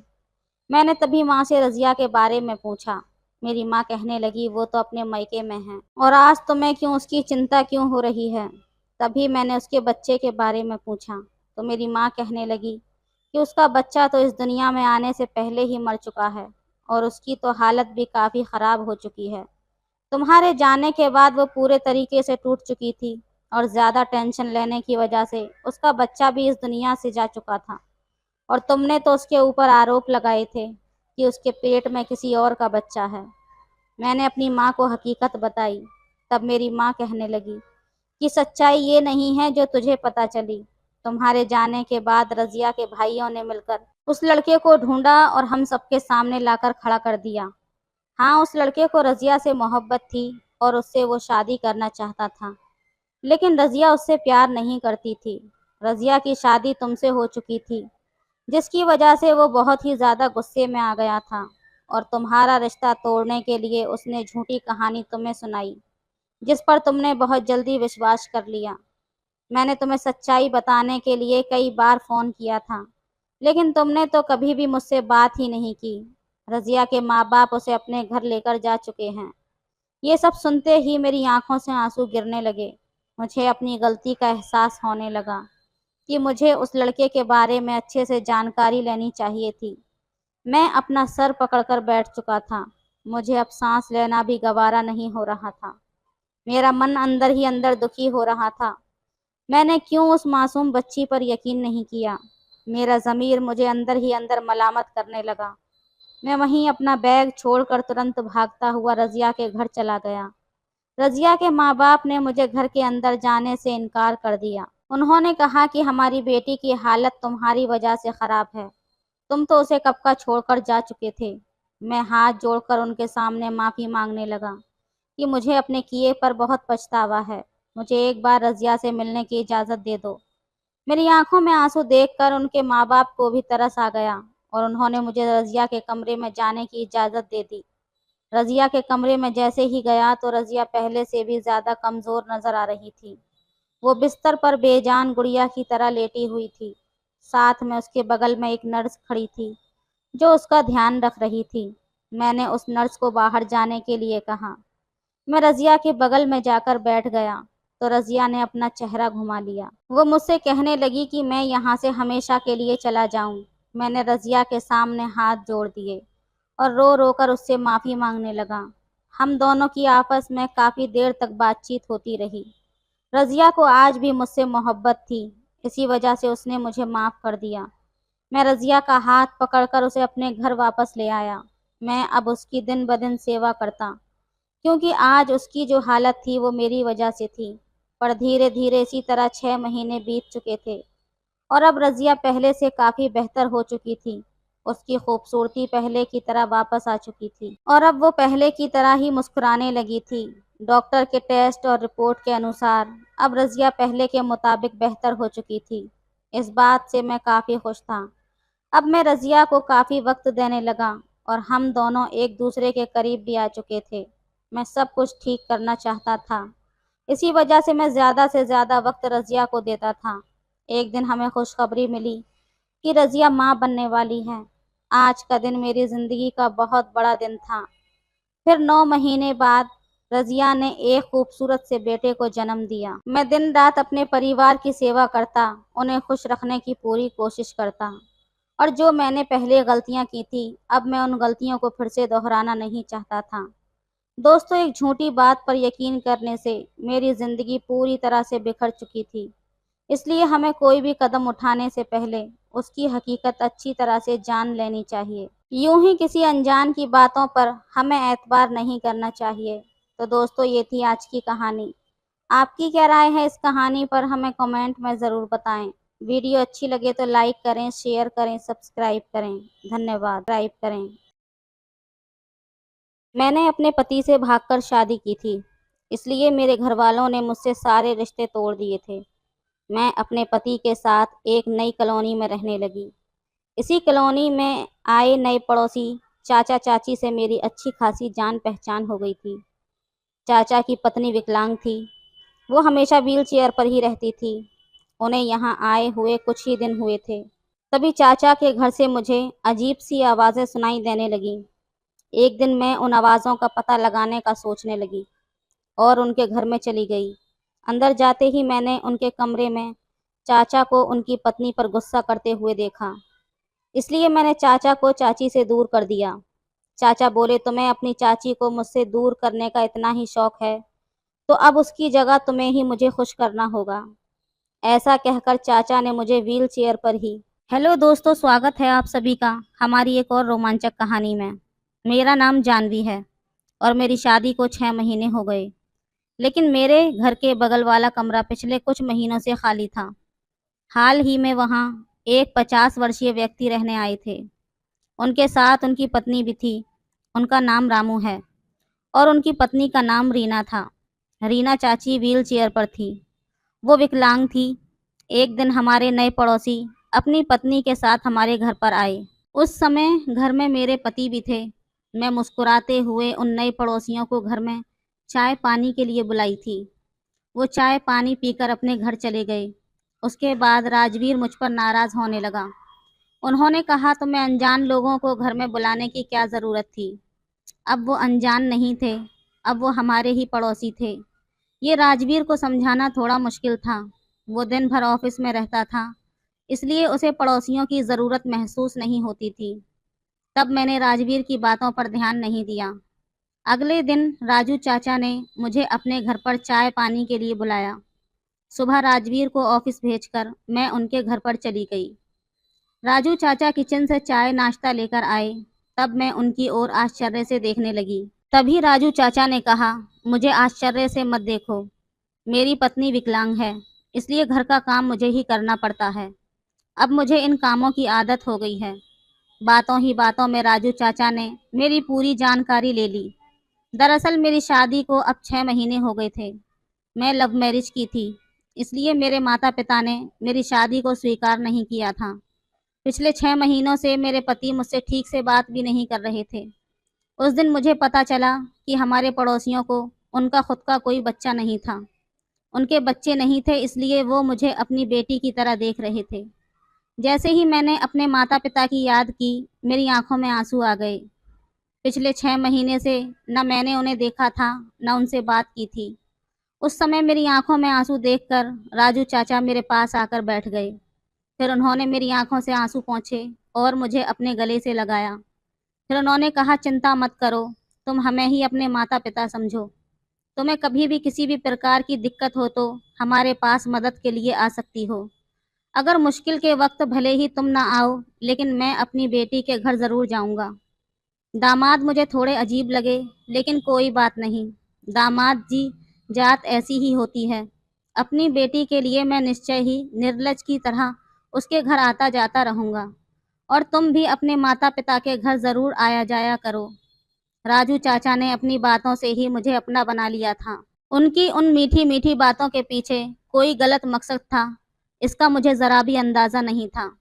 मैंने तभी माँ से रज़िया के बारे में पूछा। मेरी माँ कहने लगी वो तो अपने मायके में है और आज तुम्हें क्यों उसकी चिंता क्यों हो रही है। तभी मैंने उसके बच्चे के बारे में पूछा तो मेरी माँ कहने लगी कि उसका बच्चा तो इस दुनिया में आने से पहले ही मर चुका है और उसकी तो हालत भी काफ़ी ख़राब हो चुकी है। तुम्हारे जाने के बाद वो पूरे तरीके से टूट चुकी थी और ज़्यादा टेंशन लेने की वजह से उसका बच्चा भी इस दुनिया से जा चुका था और तुमने तो उसके ऊपर आरोप लगाए थे कि उसके पेट में किसी और का बच्चा है। मैंने अपनी माँ को हकीकत बताई तब मेरी माँ कहने लगी कि सच्चाई ये नहीं है जो तुझे पता चली। तुम्हारे जाने के बाद रज़िया के भाइयों ने मिलकर उस लड़के को ढूंढा और हम सबके सामने लाकर खड़ा कर दिया। हाँ, उस लड़के को रज़िया से मोहब्बत थी और उससे वो शादी करना चाहता था, लेकिन रज़िया उससे प्यार नहीं करती थी। रज़िया की शादी तुमसे हो चुकी थी, जिसकी वजह से वो बहुत ही ज़्यादा गुस्से में आ गया था और तुम्हारा रिश्ता तोड़ने के लिए उसने झूठी कहानी तुम्हें सुनाई, जिस पर तुमने बहुत जल्दी विश्वास कर लिया। मैंने तुम्हें सच्चाई बताने के लिए कई बार फ़ोन किया था, लेकिन तुमने तो कभी भी मुझसे बात ही नहीं की। रज़िया के माँ-बाप उसे अपने घर लेकर जा चुके हैं। ये सब सुनते ही मेरी आंखों से आंसू गिरने लगे। मुझे अपनी गलती का एहसास होने लगा कि मुझे उस लड़के के बारे में अच्छे से जानकारी लेनी चाहिए थी। मैं अपना सर पकड़कर बैठ चुका था। मुझे अब सांस लेना भी गवारा नहीं हो रहा था। मेरा मन अंदर ही अंदर दुखी हो रहा था। मैंने क्यों उस मासूम बच्ची पर यकीन नहीं किया। मेरा ज़मीर मुझे अंदर ही अंदर मलामत करने लगा। मैं वहीं अपना बैग छोड़कर तुरंत भागता हुआ रज़िया के घर चला गया। रज़िया के माँ-बाप ने मुझे घर के अंदर जाने से इनकार कर दिया। उन्होंने कहा कि हमारी बेटी की हालत तुम्हारी वजह से ख़राब है। तुम तो उसे कब का छोड़कर जा चुके थे। मैं हाथ जोड़कर उनके सामने माफ़ी मांगने लगा कि मुझे अपने किए पर बहुत पछतावा है। मुझे एक बार रज़िया से मिलने की इजाज़त दे दो। मेरी आंखों में आंसू देखकर उनके माँ-बाप को भी तरस आ गया और उन्होंने मुझे रज़िया के कमरे में जाने की इजाज़त दे दी। रज़िया के कमरे में जैसे ही गया तो रज़िया पहले से भी ज़्यादा कमज़ोर नज़र आ रही थी। वो बिस्तर पर बेजान गुड़िया की तरह लेटी हुई थी। साथ में उसके बगल में एक नर्स खड़ी थी जो उसका ध्यान रख रही थी। मैंने उस नर्स को बाहर जाने के लिए कहा। मैं रज़िया के बगल में जाकर बैठ गया तो रज़िया ने अपना चेहरा घुमा लिया। वो मुझसे कहने लगी कि मैं यहाँ से हमेशा के लिए चला जाऊँ। मैंने रज़िया के सामने हाथ जोड़ दिए और रो रो कर उससे माफ़ी मांगने लगा। हम दोनों की आपस में काफ़ी देर तक बातचीत होती रही। रज़िया को आज भी मुझसे मोहब्बत थी, इसी वजह से उसने मुझे माफ़ कर दिया। मैं रज़िया का हाथ पकड़कर उसे अपने घर वापस ले आया। मैं अब उसकी दिन ब दिन सेवा करता, क्योंकि आज उसकी जो हालत थी वो मेरी वजह से थी। पर धीरे धीरे इसी तरह 6 महीने बीत चुके थे और अब रज़िया पहले से काफ़ी बेहतर हो चुकी थी। उसकी खूबसूरती पहले की तरह वापस आ चुकी थी और अब वो पहले की तरह ही मुस्कुराने लगी थी। डॉक्टर के टेस्ट और रिपोर्ट के अनुसार अब रज़िया पहले के मुताबिक बेहतर हो चुकी थी। इस बात से मैं काफ़ी खुश था। अब मैं रज़िया को काफ़ी वक्त देने लगा और हम दोनों एक दूसरे के करीब भी आ चुके थे। मैं सब कुछ ठीक करना चाहता था, इसी वजह से मैं ज़्यादा से ज़्यादा वक्त रज़िया को देता था। एक दिन हमें खुशखबरी मिली कि रज़िया माँ बनने वाली है। आज का दिन मेरी ज़िंदगी का बहुत बड़ा दिन था। फिर 9 महीने बाद रज़िया ने एक खूबसूरत से बेटे को जन्म दिया। मैं दिन रात अपने परिवार की सेवा करता, उन्हें खुश रखने की पूरी कोशिश करता और जो मैंने पहले गलतियां की थी, अब मैं उन गलतियों को फिर से दोहराना नहीं चाहता था। दोस्तों, एक झूठी बात पर यकीन करने से मेरी ज़िंदगी पूरी तरह से बिखर चुकी थी। इसलिए हमें कोई भी कदम उठाने से पहले उसकी हकीकत अच्छी तरह से जान लेनी चाहिए। यूं ही किसी अनजान की बातों पर हमें एतबार नहीं करना चाहिए। तो दोस्तों, ये थी आज की कहानी। आपकी क्या राय है इस कहानी पर, हमें कमेंट में ज़रूर बताएं। वीडियो अच्छी लगे तो लाइक करें, शेयर करें, सब्सक्राइब करें। धन्यवाद। सब्सक्राइब करें। मैंने अपने पति से भागकर शादी की थी, इसलिए मेरे घर वालों ने मुझसे सारे रिश्ते तोड़ दिए थे। मैं अपने पति के साथ एक नई कॉलोनी में रहने लगी। इसी कॉलोनी में आए नए पड़ोसी चाचा चाची से मेरी अच्छी खासी जान पहचान हो गई थी। चाचा की पत्नी विकलांग थी। वो हमेशा व्हील चेयर पर ही रहती थी। उन्हें यहाँ आए हुए कुछ ही दिन हुए थे, तभी चाचा के घर से मुझे अजीब सी आवाज़ें सुनाई देने लगीं। एक दिन मैं उन आवाज़ों का पता लगाने का सोचने लगी और उनके घर में चली गई। अंदर जाते ही मैंने उनके कमरे में चाचा को उनकी पत्नी पर गुस्सा करते हुए देखा। इसलिए मैंने चाचा को चाची से दूर कर दिया। चाचा बोले, तुम्हें अपनी चाची को मुझसे दूर करने का इतना ही शौक है तो अब उसकी जगह तुम्हें ही मुझे खुश करना होगा। ऐसा कहकर चाचा ने मुझे व्हील चेयर पर ही। हेलो दोस्तों, स्वागत है आप सभी का हमारी एक और रोमांचक कहानी में। मेरा नाम जानवी है और मेरी शादी को 6 महीने हो गए। लेकिन मेरे घर के बगल वाला कमरा पिछले कुछ महीनों से खाली था। हाल ही में वहाँ एक 50 वर्षीय व्यक्ति रहने आए थे। उनके साथ उनकी पत्नी भी थी। उनका नाम रामू है और उनकी पत्नी का नाम रीना था। रीना चाची व्हील चेयर पर थी। वो विकलांग थी। एक दिन हमारे नए पड़ोसी अपनी पत्नी के साथ हमारे घर पर आए। उस समय घर में मेरे पति भी थे। मैं मुस्कुराते हुए उन नए पड़ोसियों को घर में चाय पानी के लिए बुलाई थी। वो चाय पानी पीकर अपने घर चले गए। उसके बाद राजवीर मुझ पर नाराज होने लगा। उन्होंने कहा तुम्हें अनजान लोगों को घर में बुलाने की क्या ज़रूरत थी। अब वो अनजान नहीं थे, अब वो हमारे ही पड़ोसी थे। ये राजवीर को समझाना थोड़ा मुश्किल था। वो दिन भर ऑफिस में रहता था, इसलिए उसे पड़ोसियों की ज़रूरत महसूस नहीं होती थी। तब मैंने राजवीर की बातों पर ध्यान नहीं दिया। अगले दिन राजू चाचा ने मुझे अपने घर पर चाय पानी के लिए बुलाया। सुबह राजवीर को ऑफिस भेजकर मैं उनके घर पर चली गई। राजू चाचा किचन से चाय नाश्ता लेकर आए। तब मैं उनकी ओर आश्चर्य से देखने लगी। तभी राजू चाचा ने कहा, मुझे आश्चर्य से मत देखो। मेरी पत्नी विकलांग है, इसलिए घर का काम मुझे ही करना पड़ता है। अब मुझे इन कामों की आदत हो गई है। बातों ही बातों में राजू चाचा ने मेरी पूरी जानकारी ले ली। दरअसल मेरी शादी को अब 6 महीने हो गए थे। मैं लव मैरिज की थी, इसलिए मेरे माता पिता ने मेरी शादी को स्वीकार नहीं किया था। पिछले 6 महीनों से मेरे पति मुझसे ठीक से बात भी नहीं कर रहे थे। उस दिन मुझे पता चला कि हमारे पड़ोसियों को उनका खुद का कोई बच्चा नहीं था। उनके बच्चे नहीं थे, इसलिए वो मुझे अपनी बेटी की तरह देख रहे थे। जैसे ही मैंने अपने माता पिता की याद की, मेरी आंखों में आंसू आ गए। पिछले 6 महीने से न मैंने उन्हें देखा था, न उनसे बात की थी। उस समय मेरी आंखों में आंसू देखकर राजू चाचा मेरे पास आकर बैठ गए। फिर उन्होंने मेरी आंखों से आंसू पोंछे और मुझे अपने गले से लगाया। फिर उन्होंने कहा, चिंता मत करो, तुम हमें ही अपने माता पिता समझो। तुम्हें कभी भी किसी भी प्रकार की दिक्कत हो तो हमारे पास मदद के लिए आ सकती हो। अगर मुश्किल के वक्त भले ही तुम ना आओ, लेकिन मैं अपनी बेटी के घर ज़रूर जाऊंगा। दामाद मुझे थोड़े अजीब लगे, लेकिन कोई बात नहीं। दामाद जी जात ऐसी ही होती है। अपनी बेटी के लिए मैं निश्चय ही निर्लज की तरह उसके घर आता जाता रहूंगा। और तुम भी अपने माता पिता के घर ज़रूर आया जाया करो। राजू चाचा ने अपनी बातों से ही मुझे अपना बना लिया था। उनकी उन मीठी मीठी बातों के पीछे कोई गलत मकसद था, इसका मुझे ज़रा भी अंदाज़ा नहीं था।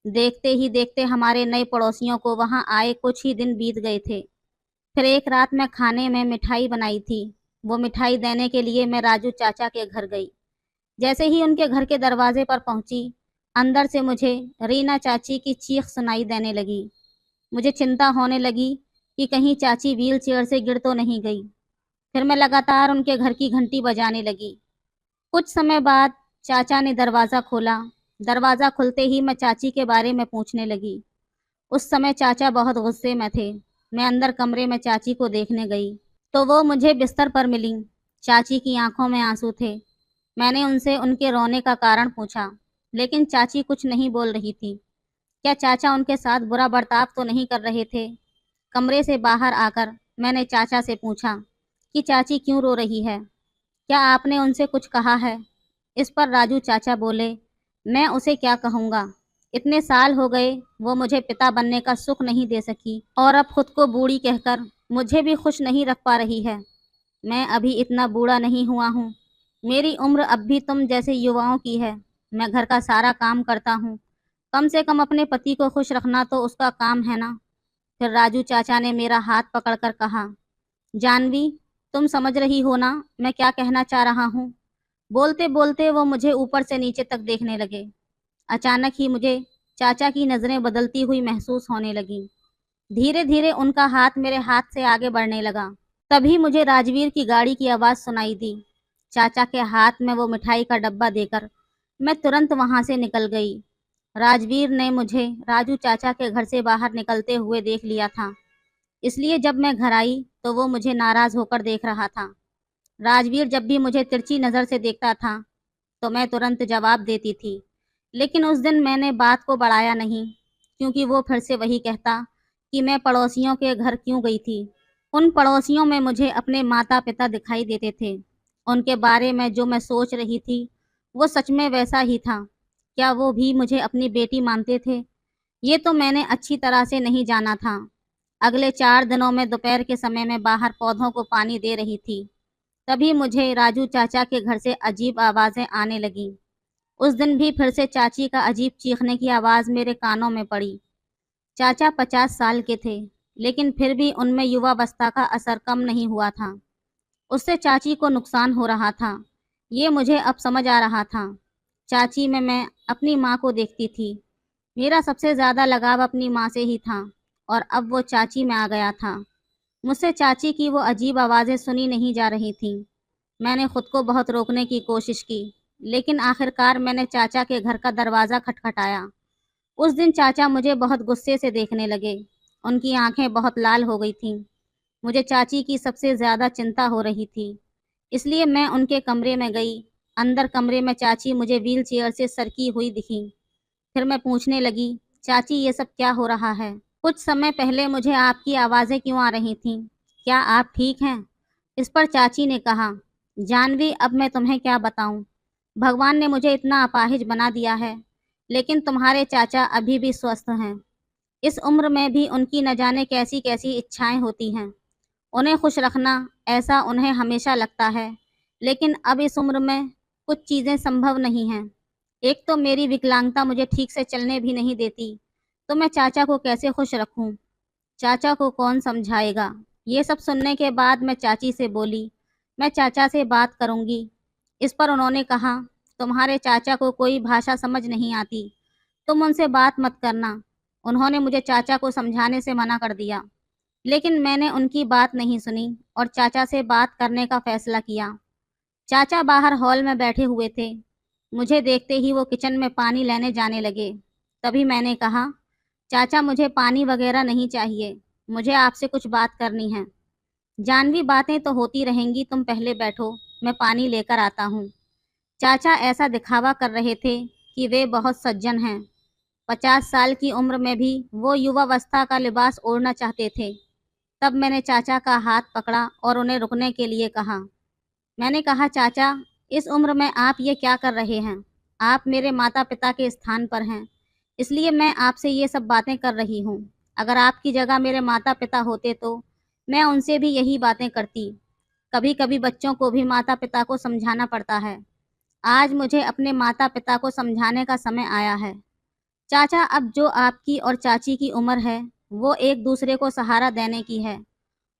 देखते ही देखते हमारे नए पड़ोसियों को वहां आए कुछ ही दिन बीत गए थे। फिर एक रात मैं खाने में मिठाई बनाई थी। वो मिठाई देने के लिए मैं राजू चाचा के घर गई। जैसे ही उनके घर के दरवाजे पर पहुंची, अंदर से मुझे रीना चाची की चीख सुनाई देने लगी। मुझे चिंता होने लगी कि कहीं चाची व्हील चेयर से गिर तो नहीं गई। फिर मैं लगातार उनके घर की घंटी बजाने लगी। कुछ समय बाद चाचा ने दरवाज़ा खोला। दरवाज़ा खुलते ही मैं चाची के बारे में पूछने लगी। उस समय चाचा बहुत गुस्से में थे। मैं अंदर कमरे में चाची को देखने गई तो वो मुझे बिस्तर पर मिली। चाची की आंखों में आंसू थे। मैंने उनसे उनके रोने का कारण पूछा, लेकिन चाची कुछ नहीं बोल रही थी। क्या चाचा उनके साथ बुरा बर्ताव तो नहीं कर रहे थे? कमरे से बाहर आकर मैंने चाचा से पूछा कि चाची क्यों रो रही है? क्या आपने उनसे कुछ कहा है? इस पर राजू चाचा बोले, मैं उसे क्या कहूँगा। इतने साल हो गए वो मुझे पिता बनने का सुख नहीं दे सकी और अब खुद को बूढ़ी कहकर मुझे भी खुश नहीं रख पा रही है। मैं अभी इतना बूढ़ा नहीं हुआ हूँ। मेरी उम्र अब भी तुम जैसे युवाओं की है। मैं घर का सारा काम करता हूँ। कम से कम अपने पति को खुश रखना तो उसका काम है ना। फिर राजू चाचा ने मेरा हाथ पकड़कर कहा, जानवी, तुम समझ रही हो ना मैं क्या कहना चाह रहा हूँ। बोलते बोलते वो मुझे ऊपर से नीचे तक देखने लगे। अचानक ही मुझे चाचा की नज़रें बदलती हुई महसूस होने लगीं। धीरे धीरे उनका हाथ मेरे हाथ से आगे बढ़ने लगा। तभी मुझे राजवीर की गाड़ी की आवाज़ सुनाई दी। चाचा के हाथ में वो मिठाई का डब्बा देकर मैं तुरंत वहां से निकल गई। राजवीर ने मुझे राजू चाचा के घर से बाहर निकलते हुए देख लिया था, इसलिए जब मैं घर आई तो वो मुझे नाराज़ होकर देख रहा था। राजवीर जब भी मुझे तिरछी नज़र से देखता था तो मैं तुरंत जवाब देती थी, लेकिन उस दिन मैंने बात को बढ़ाया नहीं, क्योंकि वो फिर से वही कहता कि मैं पड़ोसियों के घर क्यों गई थी। उन पड़ोसियों में मुझे अपने माता पिता दिखाई देते थे। उनके बारे में जो मैं सोच रही थी वो सच में वैसा ही था। क्या वो भी मुझे अपनी बेटी मानते थे? ये तो मैंने अच्छी तरह से नहीं जाना था। अगले 4 दिनों में दोपहर के समय में बाहर पौधों को पानी दे रही थी। तभी मुझे राजू चाचा के घर से अजीब आवाज़ें आने लगीं। उस दिन भी फिर से चाची का अजीब चीखने की आवाज़ मेरे कानों में पड़ी। चाचा 50 साल के थे, लेकिन फिर भी उनमें युवावस्था का असर कम नहीं हुआ था। उससे चाची को नुकसान हो रहा था, ये मुझे अब समझ आ रहा था। चाची में मैं अपनी माँ को देखती थी। मेरा सबसे ज़्यादा लगाव अपनी माँ से ही था और अब वो चाची में आ गया था। मुझसे चाची की वो अजीब आवाज़ें सुनी नहीं जा रही थीं। मैंने खुद को बहुत रोकने की कोशिश की, लेकिन आखिरकार मैंने चाचा के घर का दरवाज़ा खटखटाया। उस दिन चाचा मुझे बहुत गुस्से से देखने लगे। उनकी आंखें बहुत लाल हो गई थीं। मुझे चाची की सबसे ज़्यादा चिंता हो रही थी, इसलिए मैं उनके कमरे में गई। अंदर कमरे में चाची मुझे व्हील चेयर से सरकी हुई दिखी। फिर मैं पूछने लगी, चाची ये सब क्या हो रहा है? कुछ समय पहले मुझे आपकी आवाज़ें क्यों आ रही थीं? क्या आप ठीक हैं? इस पर चाची ने कहा, जानवी अब मैं तुम्हें क्या बताऊं? भगवान ने मुझे इतना अपाहिज बना दिया है, लेकिन तुम्हारे चाचा अभी भी स्वस्थ हैं। इस उम्र में भी उनकी न जाने कैसी कैसी इच्छाएं होती हैं। उन्हें खुश रखना, ऐसा उन्हें हमेशा लगता है, लेकिन अब इस उम्र में कुछ चीज़ें संभव नहीं हैं। एक तो मेरी विकलांगता मुझे ठीक से चलने भी नहीं देती, तो मैं चाचा को कैसे खुश रखूं? चाचा को कौन समझाएगा? ये सब सुनने के बाद मैं चाची से बोली, मैं चाचा से बात करूंगी। इस पर उन्होंने कहा, तुम्हारे चाचा को कोई भाषा समझ नहीं आती, तुम उनसे बात मत करना। उन्होंने मुझे चाचा को समझाने से मना कर दिया, लेकिन मैंने उनकी बात नहीं सुनी और चाचा से बात करने का फैसला किया। चाचा बाहर हॉल में बैठे हुए थे। मुझे देखते ही वो किचन में पानी लेने जाने लगे। तभी मैंने कहा, चाचा मुझे पानी वगैरह नहीं चाहिए, मुझे आपसे कुछ बात करनी है। जानवी बातें तो होती रहेंगी, तुम पहले बैठो, मैं पानी लेकर आता हूँ। चाचा ऐसा दिखावा कर रहे थे कि वे बहुत सज्जन हैं। 50 साल की उम्र में भी वो युवावस्था का लिबास ओढ़ना चाहते थे। तब मैंने चाचा का हाथ पकड़ा और उन्हें रुकने के लिए कहा। मैंने कहा, चाचा इस उम्र में आप ये क्या कर रहे हैं? आप मेरे माता पिता के स्थान पर हैं, इसलिए मैं आपसे ये सब बातें कर रही हूँ। अगर आपकी जगह मेरे माता पिता होते तो मैं उनसे भी यही बातें करती। कभी कभी बच्चों को भी माता पिता को समझाना पड़ता है। आज मुझे अपने माता पिता को समझाने का समय आया है। चाचा अब जो आपकी और चाची की उम्र है, वो एक दूसरे को सहारा देने की है।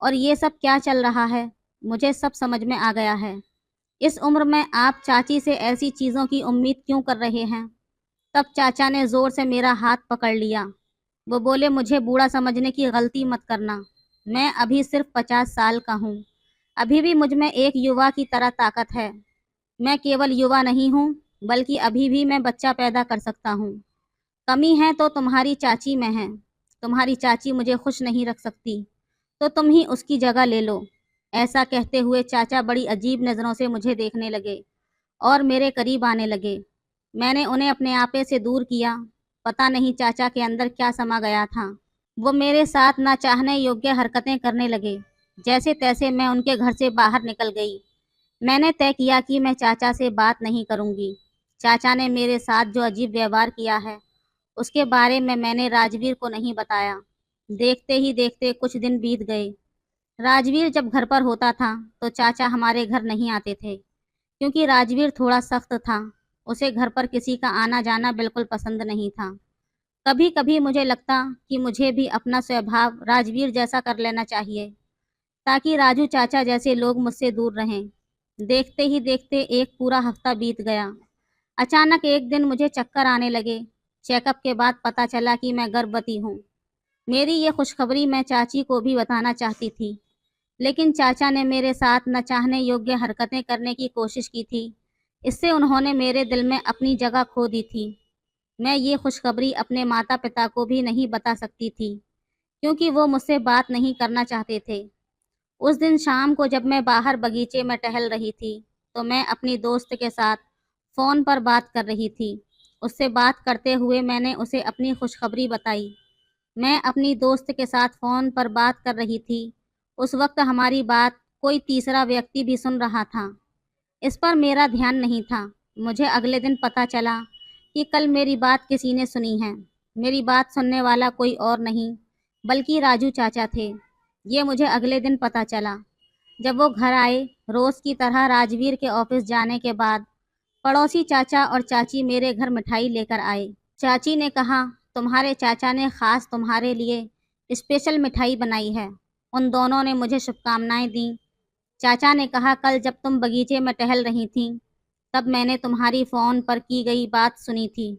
और ये सब क्या चल रहा है, मुझे सब समझ में आ गया है। इस उम्र में आप चाची से ऐसी चीज़ों की उम्मीद क्यों कर रहे हैं? तब चाचा ने ज़ोर से मेरा हाथ पकड़ लिया। वो बोले, मुझे बूढ़ा समझने की गलती मत करना। मैं अभी सिर्फ 50 साल का हूँ। अभी भी मुझ में एक युवा की तरह ताकत है। मैं केवल युवा नहीं हूँ, बल्कि अभी भी मैं बच्चा पैदा कर सकता हूँ। कमी है तो तुम्हारी चाची में है। तुम्हारी चाची मुझे खुश नहीं रख सकती, तो तुम ही उसकी जगह ले लो। ऐसा कहते हुए चाचा बड़ी अजीब नज़रों से मुझे देखने लगे और मेरे करीब आने लगे। मैंने उन्हें अपने आपे से दूर किया। पता नहीं चाचा के अंदर क्या समा गया था। वो मेरे साथ ना चाहने योग्य हरकतें करने लगे। जैसे तैसे मैं उनके घर से बाहर निकल गई। मैंने तय किया कि मैं चाचा से बात नहीं करूंगी। चाचा ने मेरे साथ जो अजीब व्यवहार किया है, उसके बारे में मैंने राजवीर को नहीं बताया। देखते ही देखते कुछ दिन बीत गए। राजवीर जब घर पर होता था तो चाचा हमारे घर नहीं आते थे, क्योंकि राजवीर थोड़ा सख्त था। उसे घर पर किसी का आना जाना बिल्कुल पसंद नहीं था। कभी कभी मुझे लगता कि मुझे भी अपना स्वभाव राजवीर जैसा कर लेना चाहिए, ताकि राजू चाचा जैसे लोग मुझसे दूर रहें। देखते ही देखते एक पूरा हफ्ता बीत गया। अचानक एक दिन मुझे चक्कर आने लगे। चेकअप के बाद पता चला कि मैं गर्भवती हूँ। मेरी ये खुशखबरी मैं चाची को भी बताना चाहती थी, लेकिन चाचा ने मेरे साथ न चाहने योग्य हरकतें करने की कोशिश की थी। इससे उन्होंने मेरे दिल में अपनी जगह खो दी थी। मैं ये खुशखबरी अपने माता पिता को भी नहीं बता सकती थी, क्योंकि वो मुझसे बात नहीं करना चाहते थे। उस दिन शाम को जब मैं बाहर बगीचे में टहल रही थी, तो मैं अपनी दोस्त के साथ फ़ोन पर बात कर रही थी। उससे बात करते हुए मैंने उसे अपनी खुशखबरी बताई। मैं अपनी दोस्त के साथ फ़ोन पर बात कर रही थी। उस वक्त हमारी बात कोई तीसरा व्यक्ति भी सुन रहा था। इस पर मेरा ध्यान नहीं था। मुझे अगले दिन पता चला कि कल मेरी बात किसी ने सुनी है। मेरी बात सुनने वाला कोई और नहीं बल्कि राजू चाचा थे। ये मुझे अगले दिन पता चला जब वो घर आए। रोज की तरह राजवीर के ऑफिस जाने के बाद पड़ोसी चाचा और चाची मेरे घर मिठाई लेकर आए। चाची ने कहा, तुम्हारे चाचा ने खास तुम्हारे लिए स्पेशल मिठाई बनाई है। उन दोनों ने मुझे शुभकामनाएं दी। चाचा ने कहा, कल जब तुम बगीचे में टहल रही थी तब मैंने तुम्हारी फ़ोन पर की गई बात सुनी थी।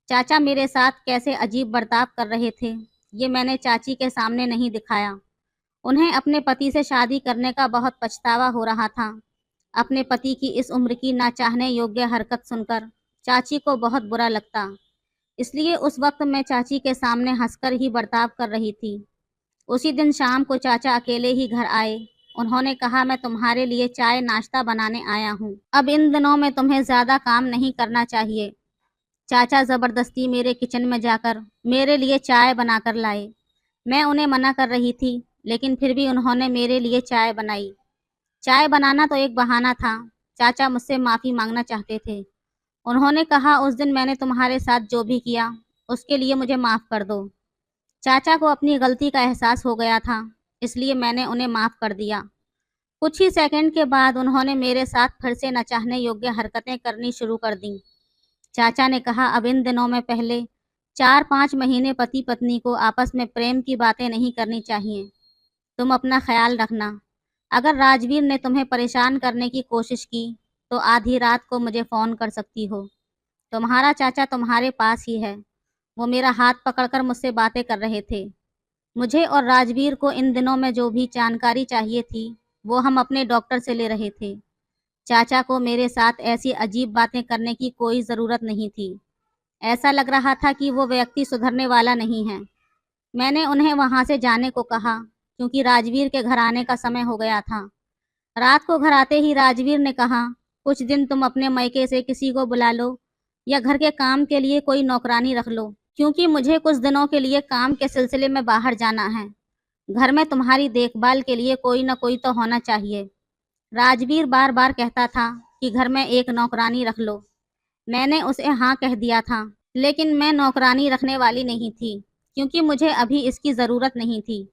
चाचा मेरे साथ कैसे अजीब बर्ताव कर रहे थे ये मैंने चाची के सामने नहीं दिखाया। उन्हें अपने पति से शादी करने का बहुत पछतावा हो रहा था। अपने पति की इस उम्र की ना चाहने योग्य हरकत सुनकर चाची को बहुत बुरा लगता। इसलिए उस वक्त मैं चाची के सामने हंसकर ही बर्ताव कर रही थी। उसी दिन शाम को चाचा अकेले ही घर आए। उन्होंने कहा, मैं तुम्हारे लिए चाय नाश्ता बनाने आया हूँ। अब इन दिनों में तुम्हें ज़्यादा काम नहीं करना चाहिए। चाचा ज़बरदस्ती मेरे किचन में जाकर मेरे लिए चाय बनाकर लाए। मैं उन्हें मना कर रही थी लेकिन फिर भी उन्होंने मेरे लिए चाय बनाई। चाय बनाना तो एक बहाना था। चाचा मुझसे माफ़ी मांगना चाहते थे। उन्होंने कहा, उस दिन मैंने तुम्हारे साथ जो भी किया उसके लिए मुझे माफ़ कर दो। चाचा को अपनी गलती का एहसास हो गया था, इसलिए मैंने उन्हें माफ़ कर दिया। कुछ ही सेकंड के बाद उन्होंने मेरे साथ फिर से न चाहने योग्य हरकतें करनी शुरू कर दी। चाचा ने कहा, अब इन दिनों में पहले 4-5 महीने पति पत्नी को आपस में प्रेम की बातें नहीं करनी चाहिए। तुम अपना ख्याल रखना। अगर राजवीर ने तुम्हें परेशान करने की कोशिश की तो आधी रात को मुझे फ़ोन कर सकती हो। तुम्हारा चाचा तुम्हारे पास ही है। वो मेरा हाथ पकड़कर मुझसे बातें कर रहे थे। मुझे और राजवीर को इन दिनों में जो भी जानकारी चाहिए थी वो हम अपने डॉक्टर से ले रहे थे। चाचा को मेरे साथ ऐसी अजीब बातें करने की कोई ज़रूरत नहीं थी। ऐसा लग रहा था कि वो व्यक्ति सुधरने वाला नहीं है। मैंने उन्हें वहाँ से जाने को कहा क्योंकि राजवीर के घर आने का समय हो गया था। रात को घर आते ही राजवीर ने कहा, कुछ दिन तुम अपने मायके से किसी को बुला लो या घर के काम के लिए कोई नौकरानी रख लो, क्योंकि मुझे कुछ दिनों के लिए काम के सिलसिले में बाहर जाना है। घर में तुम्हारी देखभाल के लिए कोई न कोई तो होना चाहिए। राजवीर बार बार कहता था कि घर में एक नौकरानी रख लो। मैंने उसे हाँ कह दिया था, लेकिन मैं नौकरानी रखने वाली नहीं थी क्योंकि मुझे अभी इसकी ज़रूरत नहीं थी।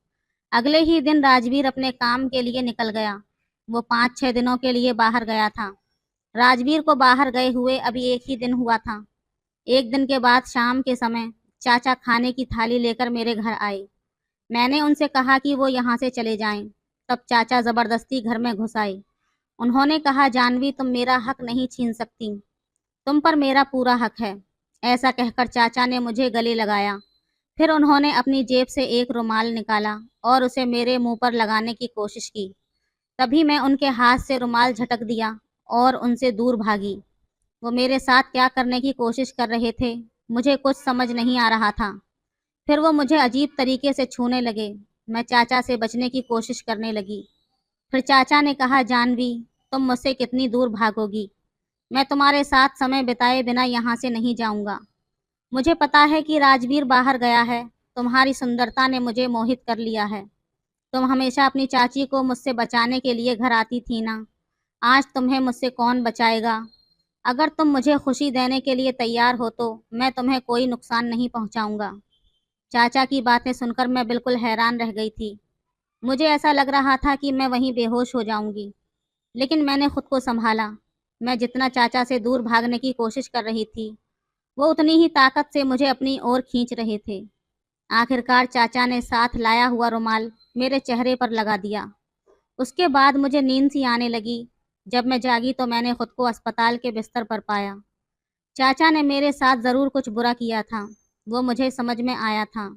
अगले ही दिन राजवीर अपने काम के लिए निकल गया। वो 5-6 दिनों के लिए बाहर गया था। राजवीर को बाहर गए हुए अभी एक ही दिन हुआ था। एक दिन के बाद शाम के समय चाचा खाने की थाली लेकर मेरे घर आए। मैंने उनसे कहा कि वो यहाँ से चले जाएं। तब चाचा ज़बरदस्ती घर में घुस आए। उन्होंने कहा, जानवी तुम मेरा हक नहीं छीन सकती, तुम पर मेरा पूरा हक है। ऐसा कहकर चाचा ने मुझे गले लगाया। फिर उन्होंने अपनी जेब से एक रुमाल निकाला और उसे मेरे मुंह पर लगाने की कोशिश की। तभी मैं उनके हाथ से रुमाल झटक दिया और उनसे दूर भागी। वो मेरे साथ क्या करने की कोशिश कर रहे थे मुझे कुछ समझ नहीं आ रहा था। फिर वो मुझे अजीब तरीके से छूने लगे। मैं चाचा से बचने की कोशिश करने लगी। फिर चाचा ने कहा, जानवी तुम मुझसे कितनी दूर भागोगी? मैं तुम्हारे साथ समय बिताए बिना यहाँ से नहीं जाऊँगा। मुझे पता है कि राजवीर बाहर गया है। तुम्हारी सुंदरता ने मुझे मोहित कर लिया है। तुम हमेशा अपनी चाची को मुझसे बचाने के लिए घर आती थी ना। आज तुम्हें मुझसे कौन बचाएगा? अगर तुम मुझे खुशी देने के लिए तैयार हो तो मैं तुम्हें कोई नुकसान नहीं पहुंचाऊंगा। चाचा की बातें सुनकर मैं बिल्कुल हैरान रह गई थी। मुझे ऐसा लग रहा था कि मैं वहीं बेहोश हो जाऊंगी, लेकिन मैंने खुद को संभाला। मैं जितना चाचा से दूर भागने की कोशिश कर रही थी वो उतनी ही ताकत से मुझे अपनी ओर खींच रहे थे। आखिरकार चाचा ने साथ लाया हुआ रुमाल मेरे चेहरे पर लगा दिया। उसके बाद मुझे नींद सी आने लगी। जब मैं जागी तो मैंने खुद को अस्पताल के बिस्तर पर पाया। चाचा ने मेरे साथ ज़रूर कुछ बुरा किया था, वो मुझे समझ में आया था।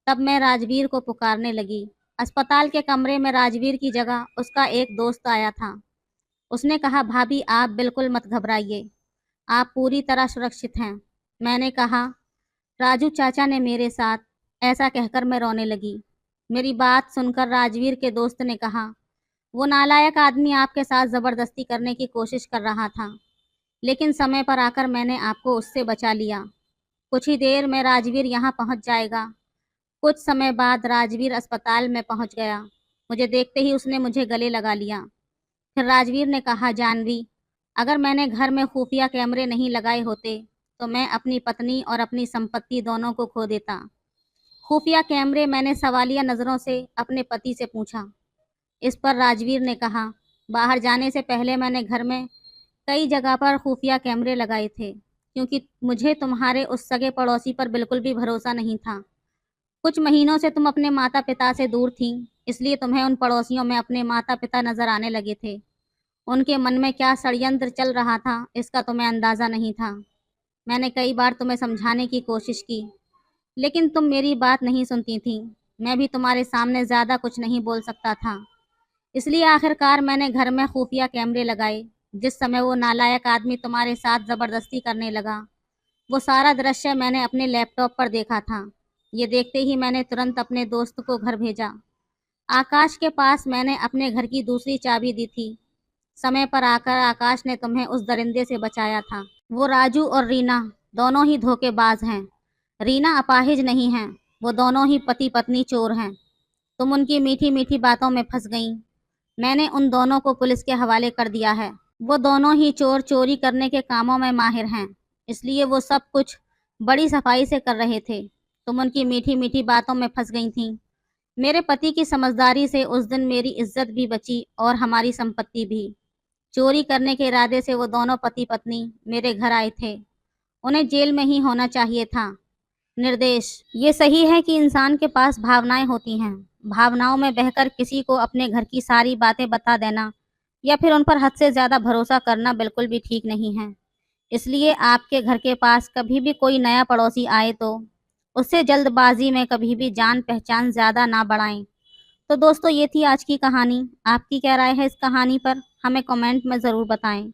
तब मैं राजवीर को पुकारने लगी। अस्पताल के कमरे में राजवीर की जगह उसका एक दोस्त आया था। उसने कहा, भाभी आप बिल्कुल मत घबराइए, आप पूरी तरह सुरक्षित हैं। मैंने कहा, राजू चाचा ने मेरे साथ। ऐसा कहकर मैं रोने लगी। मेरी बात सुनकर राजवीर के दोस्त ने कहा, वो नालायक आदमी आपके साथ ज़बरदस्ती करने की कोशिश कर रहा था, लेकिन समय पर आकर मैंने आपको उससे बचा लिया। कुछ ही देर में राजवीर यहाँ पहुँच जाएगा। कुछ समय बाद राजवीर अस्पताल में पहुँच गया। मुझे देखते ही उसने मुझे गले लगा लिया। फिर राजवीर ने कहा, जानवी अगर मैंने घर में खुफिया कैमरे नहीं लगाए होते तो मैं अपनी पत्नी और अपनी संपत्ति दोनों को खो देता। खुफिया कैमरे, मैंने सवालिया नज़रों से अपने पति से पूछा। इस पर राजवीर ने कहा, बाहर जाने से पहले मैंने घर में कई जगह पर खुफिया कैमरे लगाए थे, क्योंकि मुझे तुम्हारे उस सगे पड़ोसी पर बिल्कुल भी भरोसा नहीं था। कुछ महीनों से तुम अपने माता पिता से दूर थीं, इसलिए तुम्हें उन पड़ोसियों में अपने माता पिता नजर आने लगे थे। उनके मन में क्या षड्यंत्र चल रहा था, इसका तुम्हें अंदाज़ा नहीं था। मैंने कई बार तुम्हें समझाने की कोशिश की, लेकिन तुम मेरी बात नहीं सुनती थीं। मैं भी तुम्हारे सामने ज़्यादा कुछ नहीं बोल सकता था, इसलिए आखिरकार मैंने घर में खुफिया कैमरे लगाए। जिस समय वो नालायक आदमी तुम्हारे साथ ज़बरदस्ती करने लगा, वो सारा दृश्य मैंने अपने लैपटॉप पर देखा था। ये देखते ही मैंने तुरंत अपने दोस्त को घर भेजा। आकाश के पास मैंने अपने घर की दूसरी चाबी दी थी। समय पर आकर आकाश ने तुम्हें उस दरिंदे से बचाया था। वो राजू और रीना दोनों ही धोखेबाज हैं। रीना अपाहिज नहीं है, वो दोनों ही पति पत्नी चोर हैं। तुम उनकी मीठी मीठी बातों में फंस गईं। मैंने उन दोनों को पुलिस के हवाले कर दिया है। वो दोनों ही चोर चोरी करने के कामों में माहिर हैं, इसलिए वो सब कुछ बड़ी सफाई से कर रहे थे। तुम उनकी मीठी मीठी बातों में फंस गई थीं। मेरे पति की समझदारी से उस दिन मेरी इज्जत भी बची और हमारी संपत्ति भी। चोरी करने के इरादे से वो दोनों पति पत्नी मेरे घर आए थे। उन्हें जेल में ही होना चाहिए था। निर्देश, ये सही है कि इंसान के पास भावनाएं होती हैं। भावनाओं में बहकर किसी को अपने घर की सारी बातें बता देना या फिर उन पर हद से ज़्यादा भरोसा करना बिल्कुल भी ठीक नहीं है। इसलिए आपके घर के पास कभी भी कोई नया पड़ोसी आए तो उससे जल्दबाजी में कभी भी जान पहचान ज़्यादा ना बढ़ाएं। तो दोस्तों, ये थी आज की कहानी। आपकी क्या राय है इस कहानी पर, हमें कमेंट में ज़रूर बताएं।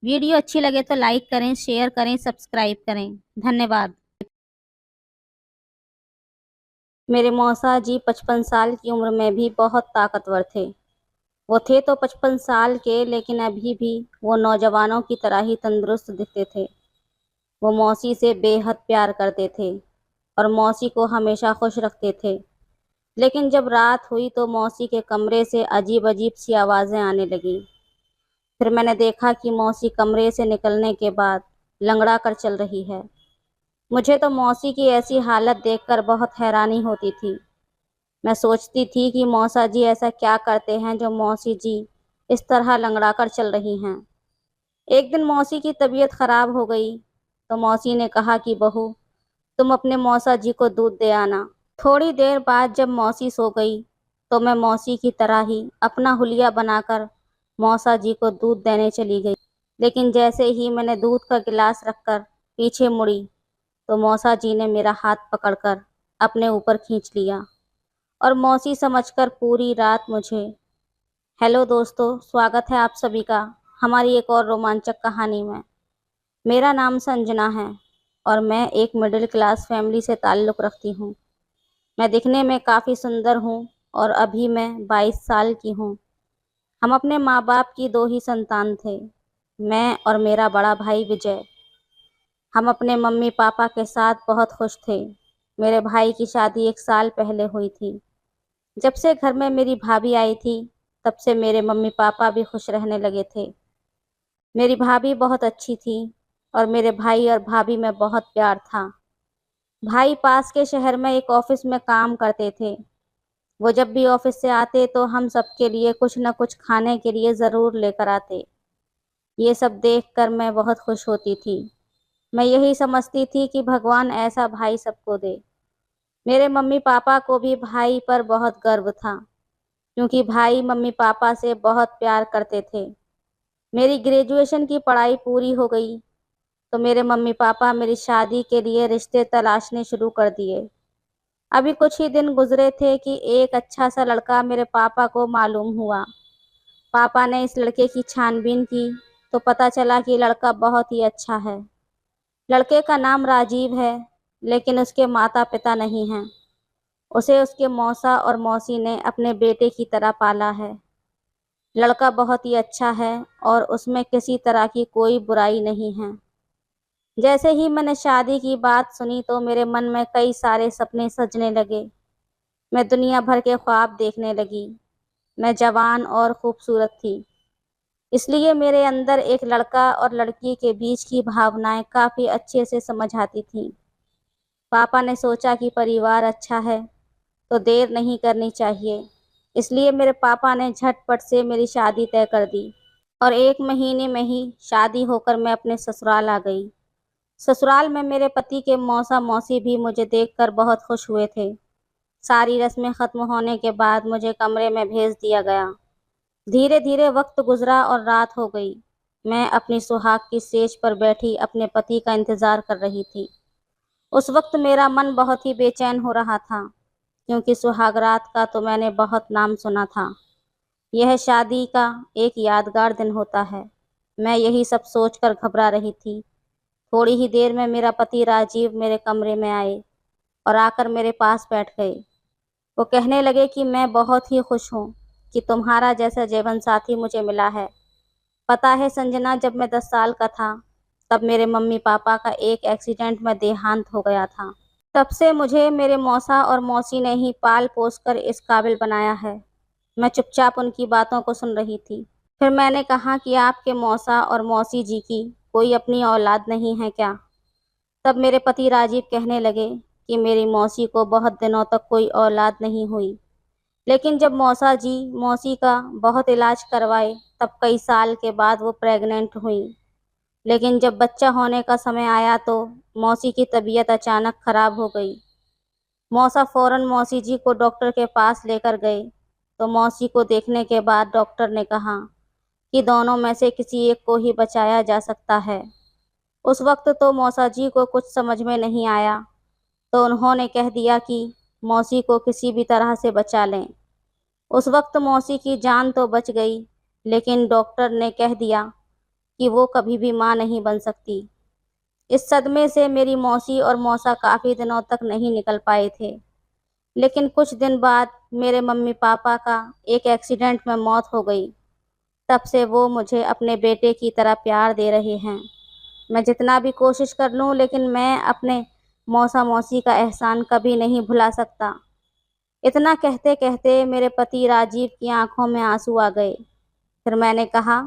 वीडियो अच्छी लगे तो लाइक करें, शेयर करें, सब्सक्राइब करें। धन्यवाद। मेरे मौसा जी 55 साल की उम्र में भी बहुत ताकतवर थे। वो थे तो 55 साल के, लेकिन अभी भी वो नौजवानों की तरह ही तंदुरुस्त दिखते थे। वो मौसी से बेहद प्यार करते थे और मौसी को हमेशा खुश रखते थे। लेकिन जब रात हुई तो मौसी के कमरे से अजीब अजीब सी आवाज़ें आने लगीं। फिर मैंने देखा कि मौसी कमरे से निकलने के बाद लंगड़ा कर चल रही है। मुझे तो मौसी की ऐसी हालत देखकर बहुत हैरानी होती थी। मैं सोचती थी कि मौसा जी ऐसा क्या करते हैं जो मौसी जी इस तरह लंगड़ा कर चल रही हैं। एक दिन मौसी की तबीयत खराब हो गई तो मौसी ने कहा कि बहू, तुम अपने मौसा जी को दूध दे आना। थोड़ी देर बाद जब मौसी सो गई तो मैं मौसी की तरह ही अपना हुलिया बनाकर मौसा जी को दूध देने चली गई। लेकिन जैसे ही मैंने दूध का गिलास रखकर पीछे मुड़ी तो मौसा जी ने मेरा हाथ पकड़कर अपने ऊपर खींच लिया और मौसी समझकर पूरी रात मुझे। हेलो दोस्तों, स्वागत है आप सभी का हमारी एक और रोमांचक कहानी में। मेरा नाम संजना है और मैं एक मिडिल क्लास फैमिली से ताल्लुक़ रखती हूँ। मैं दिखने में काफ़ी सुंदर हूँ और अभी मैं 22 साल की हूँ। हम अपने माँ बाप की दो ही संतान थे, मैं और मेरा बड़ा भाई विजय। हम अपने मम्मी पापा के साथ बहुत खुश थे। मेरे भाई की शादी 1 साल पहले हुई थी। जब से घर में मेरी भाभी आई थी तब से मेरे मम्मी पापा भी खुश रहने लगे थे। मेरी भाभी बहुत अच्छी थी और मेरे भाई और भाभी में बहुत प्यार था। भाई पास के शहर में एक ऑफिस में काम करते थे। वो जब भी ऑफिस से आते तो हम सबके लिए कुछ न कुछ खाने के लिए ज़रूर लेकर आते। ये सब देखकर मैं बहुत खुश होती थी। मैं यही समझती थी कि भगवान ऐसा भाई सबको दे। मेरे मम्मी पापा को भी भाई पर बहुत गर्व था, क्योंकि भाई मम्मी पापा से बहुत प्यार करते थे। मेरी ग्रेजुएशन की पढ़ाई पूरी हो गई तो मेरे मम्मी पापा मेरी शादी के लिए रिश्ते तलाशने शुरू कर दिए। अभी कुछ ही दिन गुजरे थे कि एक अच्छा सा लड़का मेरे पापा को मालूम हुआ। पापा ने इस लड़के की छानबीन की तो पता चला कि लड़का बहुत ही अच्छा है। लड़के का नाम राजीव है, लेकिन उसके माता पिता नहीं हैं। उसे उसके मौसा और मौसी ने अपने बेटे की तरह पाला है। लड़का बहुत ही अच्छा है और उसमें किसी तरह की कोई बुराई नहीं है। जैसे ही मैंने शादी की बात सुनी तो मेरे मन में कई सारे सपने सजने लगे। मैं दुनिया भर के ख्वाब देखने लगी। मैं जवान और खूबसूरत थी, इसलिए मेरे अंदर एक लड़का और लड़की के बीच की भावनाएं काफ़ी अच्छे से समझ आती थीं। पापा ने सोचा कि परिवार अच्छा है तो देर नहीं करनी चाहिए, इसलिए मेरे पापा ने झटपट से मेरी शादी तय कर दी और 1 महीने में ही शादी होकर मैं अपने ससुराल आ गई। ससुराल में मेरे पति के मौसा-मौसी भी मुझे देखकर बहुत खुश हुए थे। सारी रस्में खत्म होने के बाद मुझे कमरे में भेज दिया गया। धीरे-धीरे वक्त गुजरा और रात हो गई। मैं अपनी सुहाग की सेज पर बैठी अपने पति का इंतजार कर रही थी। उस वक्त मेरा मन बहुत ही बेचैन हो रहा था, क्योंकि सुहागरात का तो मैंने बहुत नाम सुना था। यह शादी का एक यादगार दिन होता है। मैं यही सब सोचकर घबरा रही थी। थोड़ी ही देर में मेरा पति राजीव मेरे कमरे में आए और आकर मेरे पास बैठ गए। वो कहने लगे कि मैं बहुत ही खुश हूँ कि तुम्हारा जैसा जीवन साथी मुझे मिला है। पता है संजना, जब मैं 10 साल का था तब मेरे मम्मी पापा का एक एक्सीडेंट में देहांत हो गया था। तब से मुझे मेरे मौसा और मौसी ने ही पाल पोस कर इस काबिल बनाया है। मैं चुपचाप उनकी बातों को सुन रही थी। फिर मैंने कहा कि आपके मौसा और मौसी जी की कोई अपनी औलाद नहीं है क्या? तब मेरे पति राजीव कहने लगे कि मेरी मौसी को बहुत दिनों तक कोई औलाद नहीं हुई, लेकिन जब मौसा जी मौसी का बहुत इलाज करवाए तब कई साल के बाद वो प्रेग्नेंट हुई। लेकिन जब बच्चा होने का समय आया तो मौसी की तबीयत अचानक खराब हो गई। मौसा फौरन मौसी जी को डॉक्टर के पास लेकर गए, तो मौसी को देखने के बाद डॉक्टर ने कहा कि दोनों में से किसी एक को ही बचाया जा सकता है। उस वक्त तो मौसा जी को कुछ समझ में नहीं आया, तो उन्होंने कह दिया कि मौसी को किसी भी तरह से बचा लें। उस वक्त मौसी की जान तो बच गई, लेकिन डॉक्टर ने कह दिया कि वो कभी भी मां नहीं बन सकती। इस सदमे से मेरी मौसी और मौसा काफ़ी दिनों तक नहीं निकल पाए थे। लेकिन कुछ दिन बाद मेरे मम्मी पापा का एक एक्सीडेंट में मौत हो गई। तब से वो मुझे अपने बेटे की तरह प्यार दे रहे हैं। मैं जितना भी कोशिश कर लूँ, लेकिन मैं अपने मौसा मौसी का एहसान कभी नहीं भुला सकता। इतना कहते कहते मेरे पति राजीव की आंखों में आंसू आ गए। फिर मैंने कहा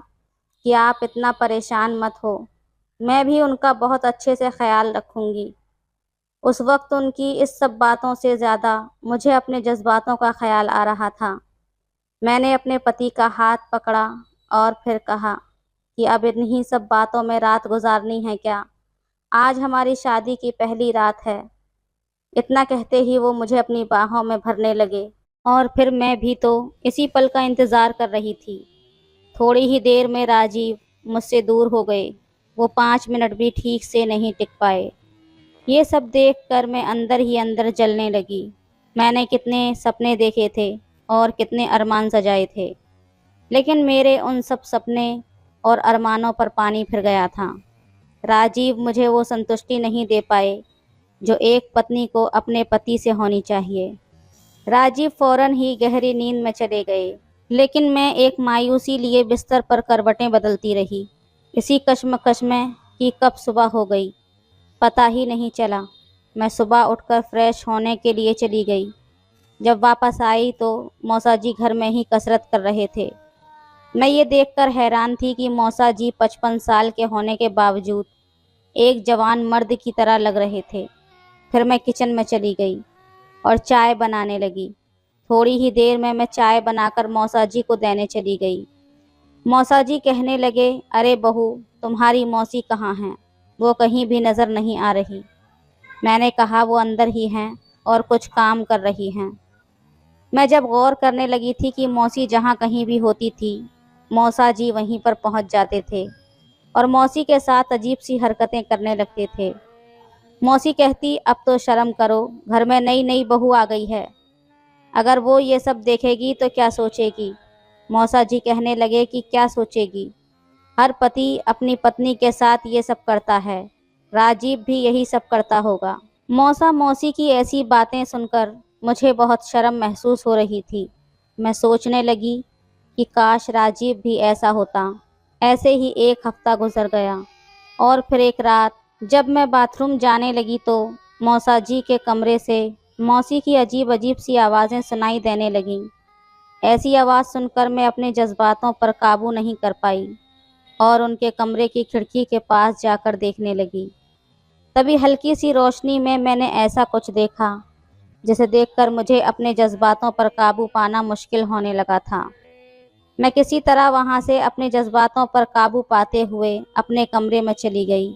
कि आप इतना परेशान मत हो, मैं भी उनका बहुत अच्छे से ख्याल रखूंगी। उस वक्त उनकी इस सब बातों से ज़्यादा मुझे अपने जज्बातों का ख्याल आ रहा था। मैंने अपने पति का हाथ पकड़ा और फिर कहा कि अब इन्हीं सब बातों में रात गुजारनी है क्या? आज हमारी शादी की पहली रात है। इतना कहते ही वो मुझे अपनी बाहों में भरने लगे और फिर मैं भी तो इसी पल का इंतज़ार कर रही थी। थोड़ी ही देर में राजीव मुझसे दूर हो गए। वो 5 मिनट भी ठीक से नहीं टिक पाए। ये सब देखकर मैं अंदर ही अंदर जलने लगी। मैंने कितने सपने देखे थे और कितने अरमान सजाए थे, लेकिन मेरे उन सब सपने और अरमानों पर पानी फिर गया था। राजीव मुझे वो संतुष्टि नहीं दे पाए जो एक पत्नी को अपने पति से होनी चाहिए। राजीव फौरन ही गहरी नींद में चले गए, लेकिन मैं एक मायूसी लिए बिस्तर पर करवटें बदलती रही, इसी कश्मकश में कि कब सुबह हो गई पता ही नहीं चला। मैं सुबह उठकर फ्रेश होने के लिए चली गई। जब वापस आई तो मौसा जी घर में ही कसरत कर रहे थे। मैं ये देखकर हैरान थी कि मौसा जी 55 साल के होने के बावजूद एक जवान मर्द की तरह लग रहे थे। फिर मैं किचन में चली गई और चाय बनाने लगी। थोड़ी ही देर में मैं चाय बनाकर मौसा जी को देने चली गई। मौसा जी कहने लगे, अरे बहू, तुम्हारी मौसी कहाँ हैं? वो कहीं भी नज़र नहीं आ रही। मैंने कहा वो अंदर ही हैं और कुछ काम कर रही हैं। मैं जब गौर करने लगी थी कि मौसी जहाँ कहीं भी होती थी, मौसा जी वहीं पर पहुँच जाते थे और मौसी के साथ अजीब सी हरकतें करने लगते थे। मौसी कहती, अब तो शर्म करो, घर में नई नई बहू आ गई है, अगर वो ये सब देखेगी तो क्या सोचेगी? मौसा जी कहने लगे कि क्या सोचेगी? हर पति अपनी पत्नी के साथ ये सब करता है, राजीव भी यही सब करता होगा। मौसा मौसी की ऐसी बातें सुनकर मुझे बहुत शर्म महसूस हो रही थी। मैं सोचने लगी कि काश राजीव भी ऐसा होता। ऐसे ही 1 हफ्ता गुजर गया और फिर एक रात जब मैं बाथरूम जाने लगी तो मौसा जी के कमरे से मौसी की अजीब अजीब सी आवाज़ें सुनाई देने लगीं। ऐसी आवाज़ सुनकर मैं अपने जज्बातों पर काबू नहीं कर पाई और उनके कमरे की खिड़की के पास जाकर देखने लगी। तभी हल्की सी रोशनी में मैंने ऐसा कुछ देखा जिसे देखकर मुझे अपने जज्बातों पर काबू पाना मुश्किल होने लगा था। मैं किसी तरह वहां से अपने जज्बातों पर काबू पाते हुए अपने कमरे में चली गई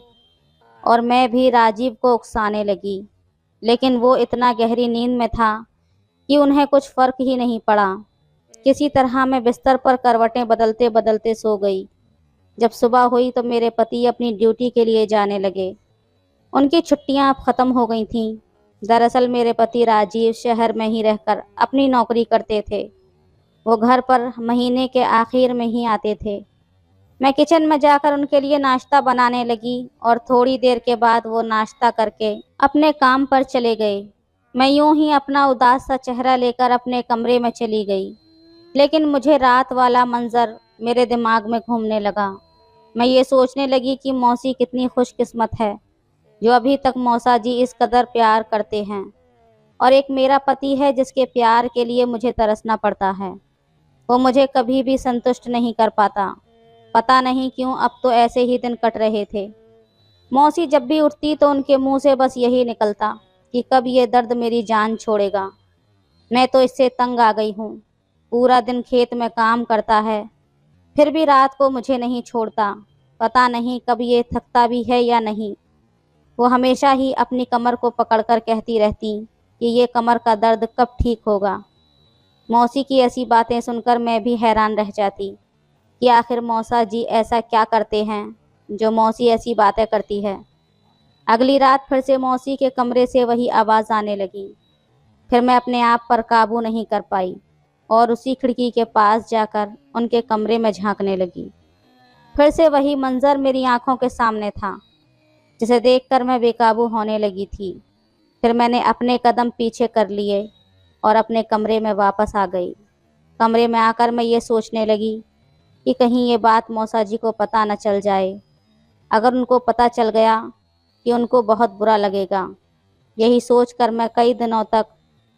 और मैं भी राजीव को उकसाने लगी, लेकिन वो इतना गहरी नींद में था कि उन्हें कुछ फर्क ही नहीं पड़ा। किसी तरह मैं बिस्तर पर करवटें बदलते बदलते सो गई। जब सुबह हुई तो मेरे पति अपनी ड्यूटी के लिए जाने लगे। उनकी छुट्टियां अब खत्म हो गई थीं। दरअसल मेरे पति राजीव शहर में ही रहकर अपनी नौकरी करते थे। वो घर पर महीने के आखिर में ही आते थे। मैं किचन में जाकर उनके लिए नाश्ता बनाने लगी और थोड़ी देर के बाद वो नाश्ता करके अपने काम पर चले गए। मैं यूं ही अपना उदास सा चेहरा लेकर अपने कमरे में चली गई, लेकिन मुझे रात वाला मंजर मेरे दिमाग में घूमने लगा। मैं ये सोचने लगी कि मौसी कितनी खुशकिस्मत है जो अभी तक मौसा जी इस कदर प्यार करते हैं, और एक मेरा पति है जिसके प्यार के लिए मुझे तरसना पड़ता है। वो मुझे कभी भी संतुष्ट नहीं कर पाता। पता नहीं क्यों अब तो ऐसे ही दिन कट रहे थे। मौसी जब भी उठती तो उनके मुंह से बस यही निकलता कि कब ये दर्द मेरी जान छोड़ेगा। मैं तो इससे तंग आ गई हूँ। पूरा दिन खेत में काम करता है, फिर भी रात को मुझे नहीं छोड़ता। पता नहीं कब ये थकता भी है या नहीं। वो हमेशा ही अपनी कमर को पकड़कर कहती रहती कि ये कमर का दर्द कब ठीक होगा। मौसी की ऐसी बातें सुनकर मैं भी हैरान रह जाती कि आखिर मौसा जी ऐसा क्या करते हैं जो मौसी ऐसी बातें करती है। अगली रात फिर से मौसी के कमरे से वही आवाज़ आने लगी। फिर मैं अपने आप पर काबू नहीं कर पाई और उसी खिड़की के पास जाकर उनके कमरे में झांकने लगी। फिर से वही मंजर मेरी आंखों के सामने था जिसे देखकर मैं बेकाबू होने लगी थी। फिर मैंने अपने कदम पीछे कर लिए और अपने कमरे में वापस आ गई। कमरे में आकर मैं ये सोचने लगी कि कहीं ये बात मौसा जी को पता न चल जाए। अगर उनको पता चल गया कि उनको बहुत बुरा लगेगा। यही सोचकर मैं कई दिनों तक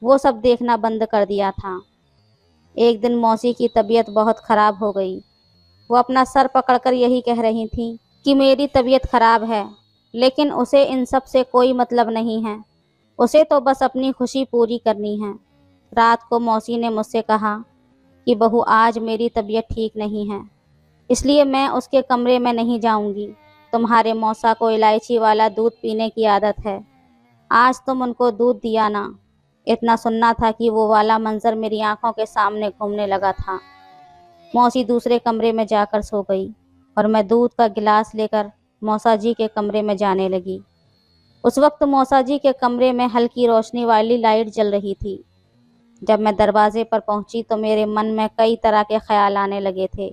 वो सब देखना बंद कर दिया था। एक दिन मौसी की तबीयत बहुत ख़राब हो गई। वो अपना सर पकड़कर यही कह रही थी कि मेरी तबीयत ख़राब है, लेकिन उसे इन सब से कोई मतलब नहीं है। उसे तो बस अपनी खुशी पूरी करनी है। रात को मौसी ने मुझसे कहा कि बहू आज मेरी तबीयत ठीक नहीं है, इसलिए मैं उसके कमरे में नहीं जाऊंगी। तुम्हारे मौसा को इलायची वाला दूध पीने की आदत है। आज तुम उनको दूध दिया ना। इतना सुनना था कि वो वाला मंजर मेरी आंखों के सामने घूमने लगा था। मौसी दूसरे कमरे में जाकर सो गई और मैं दूध का गिलास लेकर मौसा जी के कमरे में जाने लगी। उस वक्त मौसा जी के कमरे में हल्की रोशनी वाली लाइट जल रही थी। जब मैं दरवाजे पर पहुंची तो मेरे मन में कई तरह के ख्याल आने लगे थे।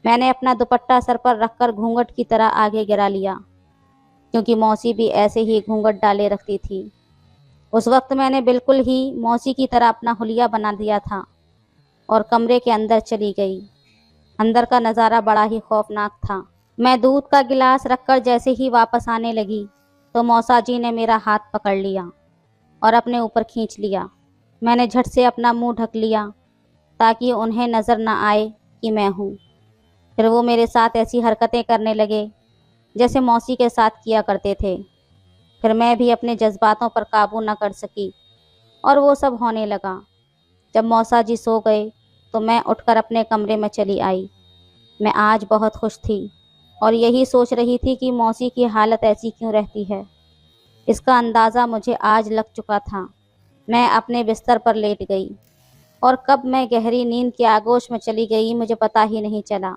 मैंने अपना दुपट्टा सर पर रखकर घूंघट की तरह आगे गिरा लिया, क्योंकि मौसी भी ऐसे ही घूंघट डाले रखती थी। उस वक्त मैंने बिल्कुल ही मौसी की तरह अपना हुलिया बना दिया था और कमरे के अंदर चली गई। अंदर का नज़ारा बड़ा ही खौफनाक था। मैं दूध का गिलास रखकर जैसे ही वापस आने लगी तो मौसा जी ने मेरा हाथ पकड़ लिया और अपने ऊपर खींच लिया। मैंने झट से अपना मुंह ढक लिया ताकि उन्हें नज़र न आए कि मैं हूँ। फिर वो मेरे साथ ऐसी हरकतें करने लगे जैसे मौसी के साथ किया करते थे। फिर मैं भी अपने जज्बातों पर काबू न कर सकी और वो सब होने लगा। जब मौसा जी सो गए तो मैं उठकर अपने कमरे में चली आई। मैं आज बहुत खुश थी और यही सोच रही थी कि मौसी की हालत ऐसी क्यों रहती है। इसका अंदाज़ा मुझे आज लग चुका था। मैं अपने बिस्तर पर लेट गई और कब मैं गहरी नींद की आगोश में चली गई मुझे पता ही नहीं चला।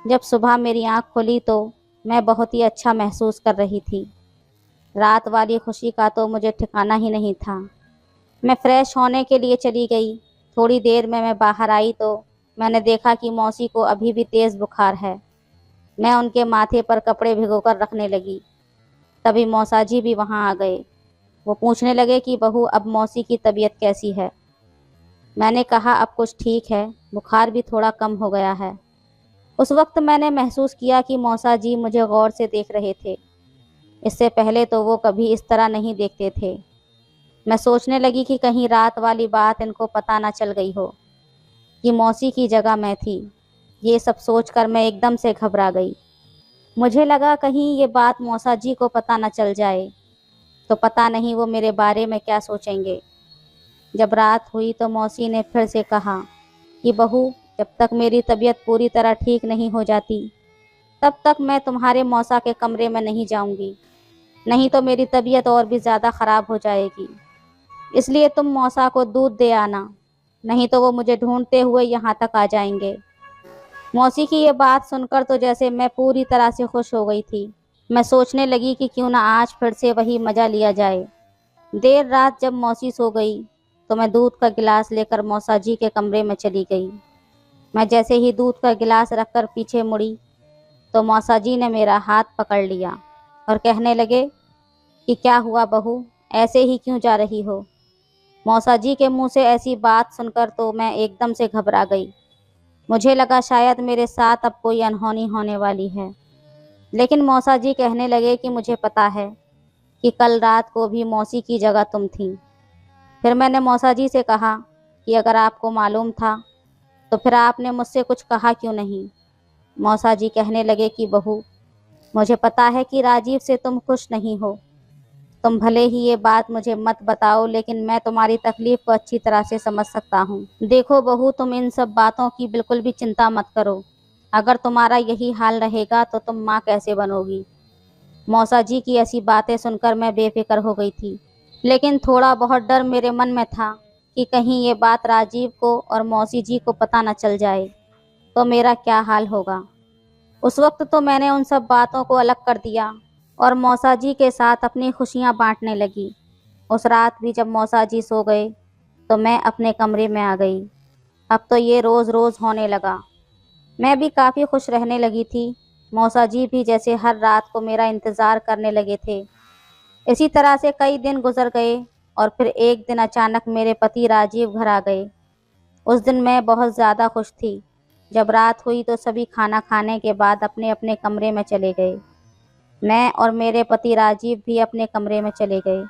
जब सुबह मेरी आँख खुली तो मैं बहुत ही अच्छा महसूस कर रही थी। रात वाली खुशी का तो मुझे ठिकाना ही नहीं था। मैं फ्रेश होने के लिए चली गई। थोड़ी देर में मैं बाहर आई तो मैंने देखा कि मौसी को अभी भी तेज़ बुखार है। मैं उनके माथे पर कपड़े भिगोकर रखने लगी। तभी मौसा जी भी वहाँ आ गए। वो पूछने लगे कि बहू अब मौसी की तबीयत कैसी है। मैंने कहा अब कुछ ठीक है, बुखार भी थोड़ा कम हो गया है। उस वक्त मैंने महसूस किया कि मौसा जी मुझे गौर से देख रहे थे। इससे पहले तो वो कभी इस तरह नहीं देखते थे। मैं सोचने लगी कि कहीं रात वाली बात इनको पता ना चल गई हो। कि मौसी की जगह मैं थी। ये सब सोचकर मैं एकदम से घबरा गई। मुझे लगा कहीं ये बात मौसा जी को पता न चल जाए, तो पता नहीं वो मेरे बारे में क्या सोचेंगे। जब रात हुई तो मौसी ने फिर से कहा कि बहू, जब तक मेरी तबीयत पूरी तरह ठीक नहीं हो जाती तब तक मैं तुम्हारे मौसा के कमरे में नहीं जाऊंगी, नहीं तो मेरी तबीयत और भी ज़्यादा ख़राब हो जाएगी। इसलिए तुम मौसा को दूध दे आना, नहीं तो वो मुझे ढूंढते हुए यहाँ तक आ जाएंगे। मौसी की ये बात सुनकर तो जैसे मैं पूरी तरह से खुश हो गई थी। मैं सोचने लगी कि क्यों ना आज फिर से वही मज़ा लिया जाए। देर रात जब मौसी सो गई तो मैं दूध का गिलास लेकर मौसा जी के कमरे में चली गई। मैं जैसे ही दूध का गिलास रखकर पीछे मुड़ी तो मौसा जी ने मेरा हाथ पकड़ लिया और कहने लगे कि क्या हुआ बहू, ऐसे ही क्यों जा रही हो। मौसा जी के मुंह से ऐसी बात सुनकर तो मैं एकदम से घबरा गई। मुझे लगा शायद मेरे साथ अब कोई अनहोनी होने वाली है। लेकिन मौसा जी कहने लगे कि मुझे पता है कि कल रात को भी मौसी की जगह तुम थी। फिर मैंने मौसा जी से कहा कि अगर आपको मालूम था तो फिर आपने मुझसे कुछ कहा क्यों नहीं। मौसा जी कहने लगे कि बहू, मुझे पता है कि राजीव से तुम खुश नहीं हो। तुम भले ही ये बात मुझे मत बताओ, लेकिन मैं तुम्हारी तकलीफ को अच्छी तरह से समझ सकता हूँ। देखो बहू, तुम इन सब बातों की बिल्कुल भी चिंता मत करो। अगर तुम्हारा यही हाल रहेगा तो तुम माँ कैसे बनोगी। मौसा जी की ऐसी बातें सुनकर मैं बेफिक्र हो गई थी, लेकिन थोड़ा बहुत डर मेरे मन में था कि कहीं ये बात राजीव को और मौसी जी को पता न चल जाए तो मेरा क्या हाल होगा। उस वक्त तो मैंने उन सब बातों को अलग कर दिया और मौसा जी के साथ अपनी खुशियाँ बांटने लगी। उस रात भी जब मौसा जी सो गए तो मैं अपने कमरे में आ गई। अब तो ये रोज़ रोज़ होने लगा। मैं भी काफ़ी खुश रहने लगी थी। मौसा जी भी जैसे हर रात को मेरा इंतज़ार करने लगे थे। इसी तरह से कई दिन गुजर गए और फिर एक दिन अचानक मेरे पति राजीव घर आ गए। उस दिन मैं बहुत ज़्यादा खुश थी। जब रात हुई तो सभी खाना खाने के बाद अपने अपने कमरे में चले गए। मैं और मेरे पति राजीव भी अपने कमरे में चले गए।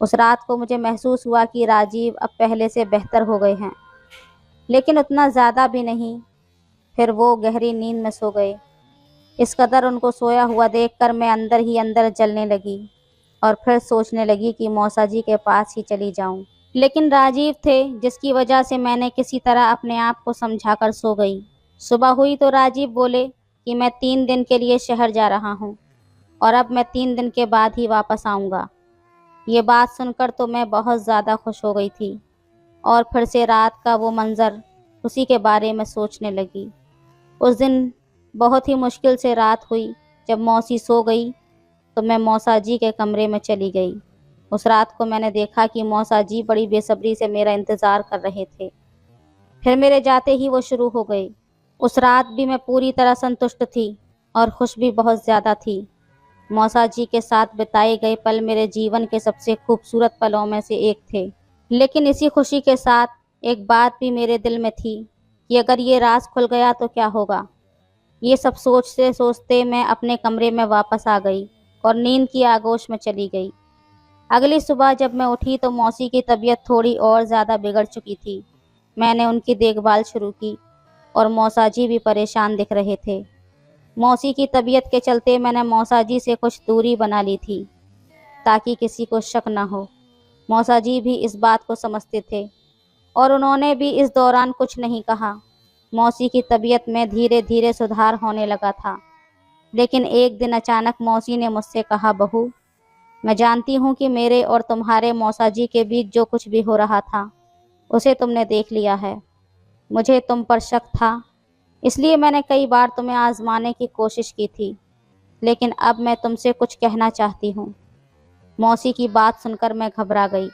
उस रात को मुझे महसूस हुआ कि राजीव अब पहले से बेहतर हो गए हैं, लेकिन उतना ज़्यादा भी नहीं। फिर वो गहरी नींद में सो गए। इस कदर उनको सोया हुआ देखकर मैं अंदर ही अंदर जलने लगी और फिर सोचने लगी कि मौसा जी के पास ही चली जाऊं। लेकिन राजीव थे, जिसकी वजह से मैंने किसी तरह अपने आप को समझाकर सो गई। सुबह हुई तो राजीव बोले कि मैं 3 दिन के लिए शहर जा रहा हूँ और अब मैं 3 दिन के बाद ही वापस आऊँगा। ये बात सुनकर तो मैं बहुत ज़्यादा खुश हो गई थी और फिर से रात का वो मंज़र, उसी के बारे में सोचने लगी। उस दिन बहुत ही मुश्किल से रात हुई। जब मौसी सो गई तो मैं मौसा जी के कमरे में चली गई। उस रात को मैंने देखा कि मौसा जी बड़ी बेसब्री से मेरा इंतज़ार कर रहे थे। फिर मेरे जाते ही वो शुरू हो गए। उस रात भी मैं पूरी तरह संतुष्ट थी और खुश भी बहुत ज़्यादा थी। मौसा जी के साथ बिताए गए पल मेरे जीवन के सबसे खूबसूरत पलों में से एक थे। लेकिन इसी खुशी के साथ एक बात भी मेरे दिल में थी कि अगर ये राज खुल गया तो क्या होगा। ये सब सोचते सोचते मैं अपने कमरे में वापस आ गई और नींद की आगोश में चली गई। अगली सुबह जब मैं उठी तो मौसी की तबीयत थोड़ी और ज़्यादा बिगड़ चुकी थी। मैंने उनकी देखभाल शुरू की और मौसा जी भी परेशान दिख रहे थे। मौसी की तबीयत के चलते मैंने मौसा जी से कुछ दूरी बना ली थी ताकि किसी को शक न हो। मौसा जी भी इस बात को समझते थे और उन्होंने भी इस दौरान कुछ नहीं कहा। मौसी की तबीयत में धीरे धीरे सुधार होने लगा था। लेकिन एक दिन अचानक मौसी ने मुझसे कहा, बहू, मैं जानती हूँ कि मेरे और तुम्हारे मौसा जी के बीच जो कुछ भी हो रहा था उसे तुमने देख लिया है। मुझे तुम पर शक था, इसलिए मैंने कई बार तुम्हें आजमाने की कोशिश की थी, लेकिन अब मैं तुमसे कुछ कहना चाहती हूँ। मौसी की बात सुनकर मैं घबरा गई।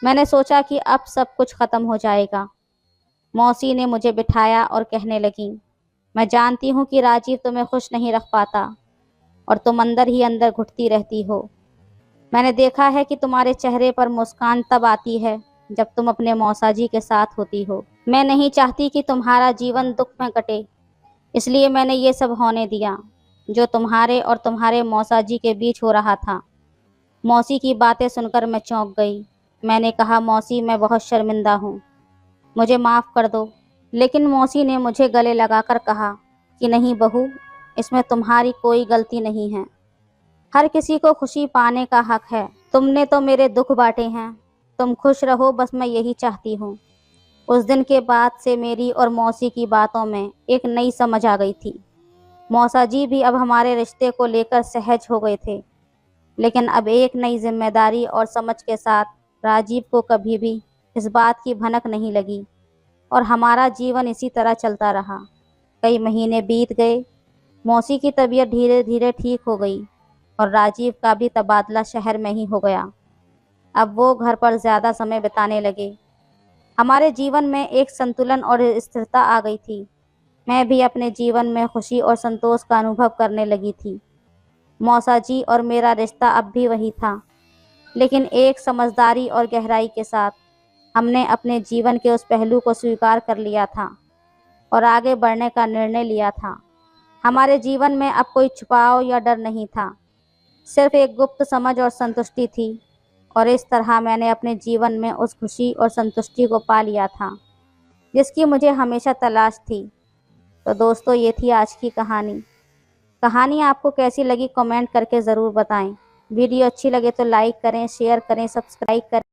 मैंने सोचा कि अब सब कुछ ख़त्म हो जाएगा। मौसी ने मुझे बिठाया और कहने लगी, मैं जानती हूँ कि राजीव तुम्हें खुश नहीं रख पाता और तुम अंदर ही अंदर घुटती रहती हो। मैंने देखा है कि तुम्हारे चेहरे पर मुस्कान तब आती है जब तुम अपने मौसा जी के साथ होती हो। मैं नहीं चाहती कि तुम्हारा जीवन दुख में कटे, इसलिए मैंने ये सब होने दिया जो तुम्हारे और तुम्हारे मौसा जी के बीच हो रहा था। मौसी की बातें सुनकर मैं चौंक गई। मैंने कहा, मौसी, मैं बहुत शर्मिंदा हूँ, मुझे माफ़ कर दो। लेकिन मौसी ने मुझे गले लगाकर कहा कि नहीं बहू, इसमें तुम्हारी कोई गलती नहीं है। हर किसी को खुशी पाने का हक है। तुमने तो मेरे दुख बांटे हैं। तुम खुश रहो, बस मैं यही चाहती हूँ। उस दिन के बाद से मेरी और मौसी की बातों में एक नई समझ आ गई थी। मौसा जी भी अब हमारे रिश्ते को लेकर सहज हो गए थे, लेकिन अब एक नई जिम्मेदारी और समझ के साथ राजीव को कभी भी इस बात की भनक नहीं लगी और हमारा जीवन इसी तरह चलता रहा। कई महीने बीत गए। मौसी की तबीयत धीरे धीरे ठीक हो गई और राजीव का भी तबादला शहर में ही हो गया। अब वो घर पर ज़्यादा समय बिताने लगे। हमारे जीवन में एक संतुलन और स्थिरता आ गई थी। मैं भी अपने जीवन में खुशी और संतोष का अनुभव करने लगी थी। मौसा जी और मेरा रिश्ता अब भी वही था, लेकिन एक समझदारी और गहराई के साथ। हमने अपने जीवन के उस पहलू को स्वीकार कर लिया था और आगे बढ़ने का निर्णय लिया था। हमारे जीवन में अब कोई छुपाव या डर नहीं था, सिर्फ एक गुप्त समझ और संतुष्टि थी। और इस तरह मैंने अपने जीवन में उस खुशी और संतुष्टि को पा लिया था जिसकी मुझे हमेशा तलाश थी। तो दोस्तों, ये थी आज की कहानी। कहानी आपको कैसी लगी कमेंट करके ज़रूर बताएं। वीडियो अच्छी लगे तो लाइक करें, शेयर करें, सब्सक्राइब करें।